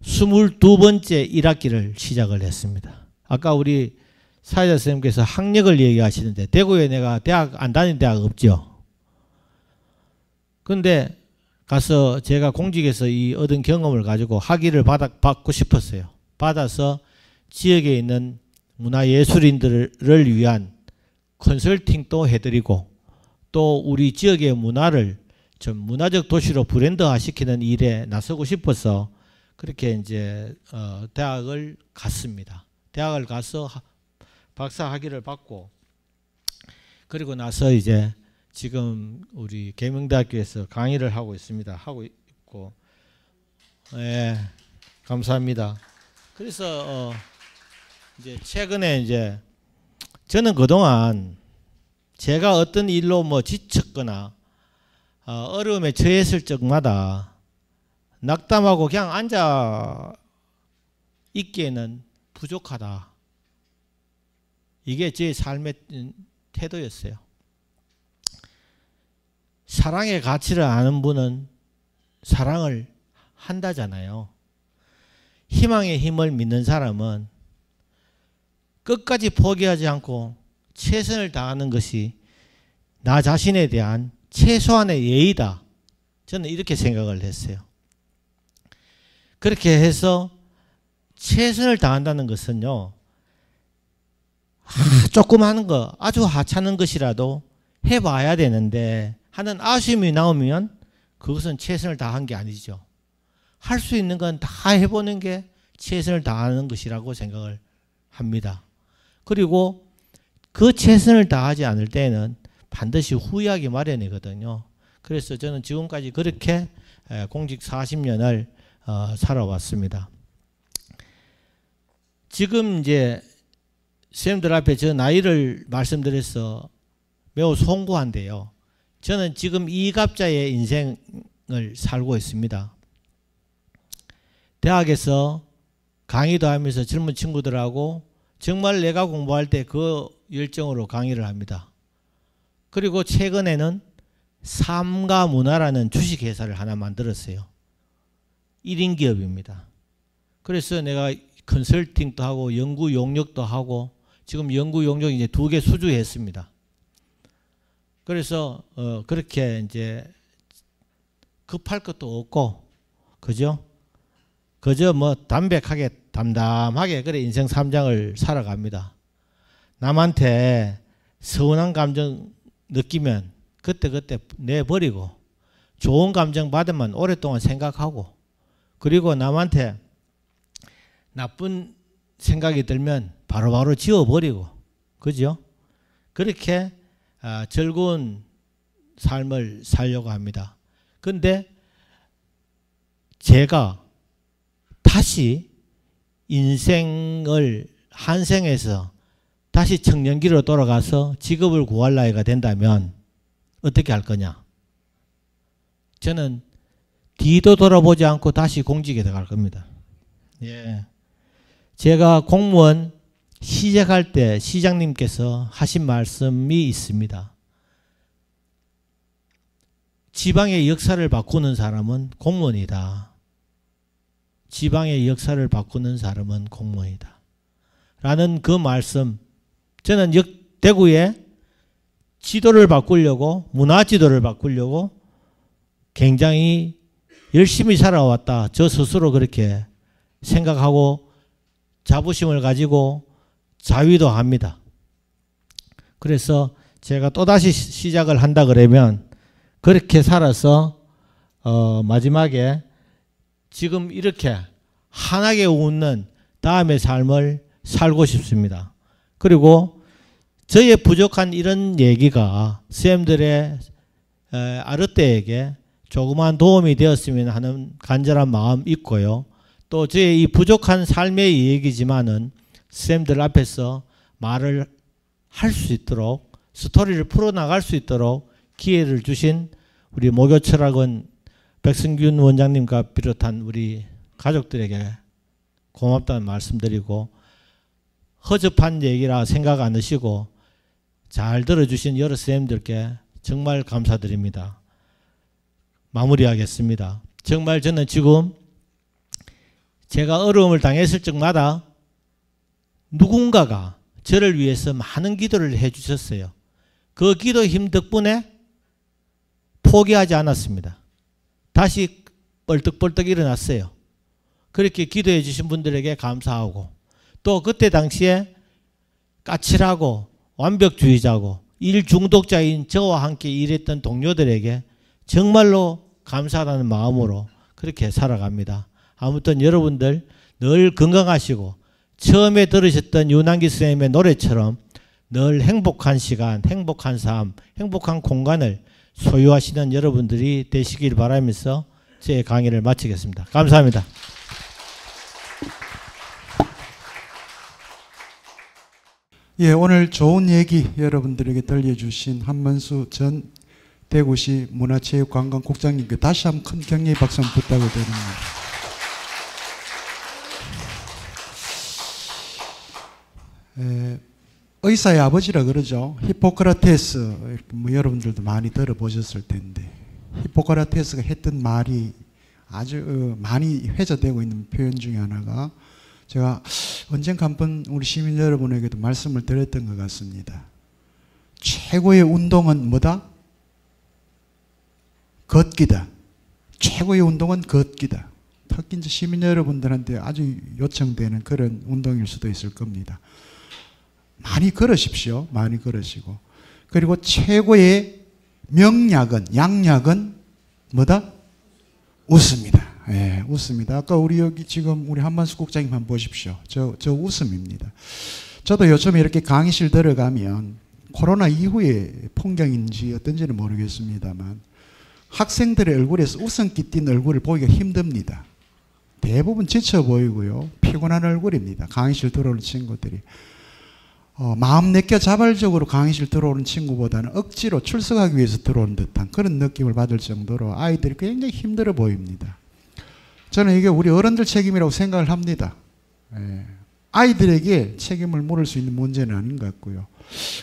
22번째 1학기를 시작을 했습니다. 아까 우리 사회자 선생님께서 학력을 얘기하시는데 대구에 내가 대학 안 다닌 대학 없죠. 근데 가서 제가 공직에서 이 얻은 경험을 가지고 학위를 받고 싶었어요. 받아서 지역에 있는 문화예술인들을 위한 컨설팅도 해드리고 또 우리 지역의 문화를 좀 문화적 도시로 브랜드화 시키는 일에 나서고 싶어서 그렇게 이제 대학을 갔습니다. 대학을 가서 박사 학위를 받고 그리고 나서 이제 지금 우리 계명대학교에서 강의를 하고 있습니다. 하고 있고, 예, 감사합니다. 그래서 이제 최근에 이제 저는 그동안 제가 어떤 일로 뭐 지쳤거나 어려움에 처했을 적마다 낙담하고 그냥 앉아 있기에는 부족하다. 이게 제 삶의 태도였어요. 사랑의 가치를 아는 분은 사랑을 한다잖아요. 희망의 힘을 믿는 사람은 끝까지 포기하지 않고 최선을 다하는 것이 나 자신에 대한 최소한의 예의다. 저는 이렇게 생각을 했어요. 그렇게 해서 최선을 다한다는 것은요, 조그마한 거, 아주 하찮은 것이라도 해봐야 되는데 하는 아쉬움이 나오면 그것은 최선을 다한 게 아니죠. 할 수 있는 건 다 해보는 게 최선을 다하는 것이라고 생각을 합니다. 그리고 그 최선을 다하지 않을 때는 반드시 후회하기 마련이거든요. 그래서 저는 지금까지 그렇게 공직 40년을 살아왔습니다. 지금 이제 선생님들 앞에 저 나이를 말씀드려서 매우 송구한데요. 저는 지금 이갑자의 인생을 살고 있습니다. 대학에서 강의도 하면서 젊은 친구들하고 정말 내가 공부할 때 그 열정으로 강의를 합니다. 그리고 최근에는 삶과 문화라는 주식회사를 하나 만들었어요. 1인 기업입니다. 그래서 내가 컨설팅도 하고 연구 용역도 하고 지금 연구 용역 이제 2개 수주했습니다. 그래서 그렇게 이제 급할 것도 없고, 그죠? 그저 뭐 담백하게 담담하게 그래 인생 3장을 살아갑니다. 남한테 서운한 감정 느끼면 그때그때 내버리고 좋은 감정 받으면 오랫동안 생각하고, 그리고 남한테 나쁜 생각이 들면 바로바로 지워버리고, 그죠? 그렇게 즐거운 삶을 살려고 합니다. 근데 제가 다시 인생을 한생에서 다시 청년기로 돌아가서 직업을 구할 나이가 된다면 어떻게 할 거냐? 저는 뒤도 돌아보지 않고 다시 공직에 들어갈 겁니다. 예. 제가 공무원 시작할 때 시장님께서 하신 말씀이 있습니다. 지방의 역사를 바꾸는 사람은 공무원이다. 지방의 역사를 바꾸는 사람은 공무원이다. 라는 그 말씀, 저는 대구에 지도를 바꾸려고, 문화 지도를 바꾸려고 굉장히 열심히 살아왔다. 저 스스로 그렇게 생각하고 자부심을 가지고 자위도 합니다. 그래서 제가 또다시 시작을 한다 그러면 그렇게 살아서 마지막에 지금 이렇게 환하게 웃는 다음의 삶을 살고 싶습니다. 그리고 저의 부족한 이런 얘기가 선생님들의 아르떼에게 조그만 도움이 되었으면 하는 간절한 마음 있고요. 또 저의 이 부족한 삶의 얘기지만은 선생님들 앞에서 말을 할 수 있도록, 스토리를 풀어나갈 수 있도록 기회를 주신 우리 모교철학원 백승균 원장님과 비롯한 우리 가족들에게 고맙다는 말씀드리고, 허접한 얘기라 생각 안 하시고 잘 들어주신 여러 선생님들께 정말 감사드립니다. 마무리하겠습니다. 정말 저는 지금 제가 어려움을 당했을 적마다 누군가가 저를 위해서 많은 기도를 해주셨어요. 그 기도 힘 덕분에 포기하지 않았습니다. 다시 벌떡벌떡 일어났어요. 그렇게 기도해 주신 분들에게 감사하고, 또 그때 당시에 까칠하고 완벽주의자고 일 중독자인 저와 함께 일했던 동료들에게 정말로 감사하다는 마음으로 그렇게 살아갑니다. 아무튼 여러분들 늘 건강하시고 처음에 들으셨던 윤한기 선생님의 노래처럼 늘 행복한 시간, 행복한 삶, 행복한 공간을 소유하시는 여러분들이 되시길 바라면서 제 강의를 마치겠습니다. 감사합니다. 예, 오늘 좋은 얘기 여러분들에게 들려주신 한문수 전 대구시 문화체육관광국장님께 다시 한번 큰 격려의 박수 한번 부탁을 드립니다. 의사의 아버지라 그러죠. 히포크라테스, 뭐 여러분들도 많이 들어보셨을 텐데, 히포크라테스가 했던 말이 아주 많이 회자되고 있는 표현 중에 하나가, 제가 언젠가 한번 우리 시민 여러분에게도 말씀을 드렸던 것 같습니다. 최고의 운동은 뭐다? 걷기다. 최고의 운동은 걷기다. 특히 이제 시민 여러분들한테 아주 요청되는 그런 운동일 수도 있을 겁니다. 많이 걸으십시오. 많이 걸으시고. 그리고 최고의 명약은, 양약은 뭐다? 웃습니다. 예, 웃습니다. 아까 우리 여기 지금 우리 한만수 국장님 한번 보십시오. 저 웃음입니다. 저도 요즘에 이렇게 강의실 들어가면 코로나 이후의 풍경인지 어떤지는 모르겠습니다만 학생들의 얼굴에서 웃음기 띤 얼굴을 보기가 힘듭니다. 대부분 지쳐 보이고요. 피곤한 얼굴입니다. 강의실 들어오는 친구들이. 마음 내껴 자발적으로 강의실 들어오는 친구보다는 억지로 출석하기 위해서 들어오는 듯한 그런 느낌을 받을 정도로 아이들이 굉장히 힘들어 보입니다. 저는 이게 우리 어른들 책임이라고 생각을 합니다. 아이들에게 책임을 물을 수 있는 문제는 아닌 것 같고요.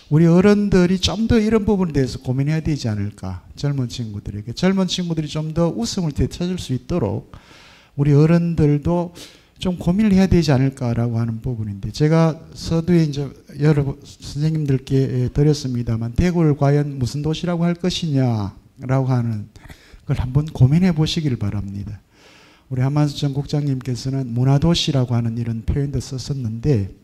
우리 어른들이 좀 더 이런 부분에 대해서 고민해야 되지 않을까. 젊은 친구들에게. 젊은 친구들이 좀 더 웃음을 되찾을 수 있도록 우리 어른들도 좀 고민을 해야 되지 않을까라고 하는 부분인데, 제가 서두에 이제 여러 선생님들께 드렸습니다만 대구를 과연 무슨 도시라고 할 것이냐라고 하는 걸 한번 고민해 보시길 바랍니다. 우리 한만수 전 국장님께서는 문화도시라고 하는 이런 표현도 썼었는데,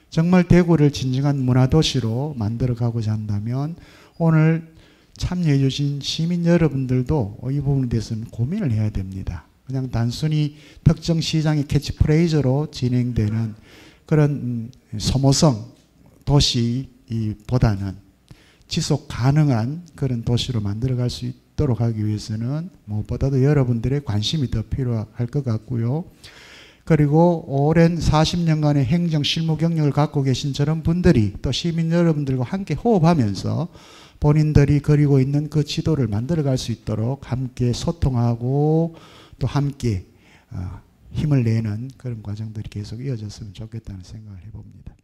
정말 대구를 진정한 문화도시로 만들어 가고자 한다면 오늘 참여해 주신 시민 여러분들도 이 부분에 대해서는 고민을 해야 됩니다. 그냥 단순히 특정 시장의 캐치프레이즈로 진행되는 그런 소모성 도시보다는 지속 가능한 그런 도시로 만들어갈 수 있도록 하기 위해서는 무엇보다도 여러분들의 관심이 더 필요할 것 같고요. 그리고 오랜 40년간의 행정 실무 경력을 갖고 계신 저런 분들이 또 시민 여러분들과 함께 호흡하면서 본인들이 그리고 있는 그 지도를 만들어갈 수 있도록 함께 소통하고 또 함께 힘을 내는 그런 과정들이 계속 이어졌으면 좋겠다는 생각을 해봅니다.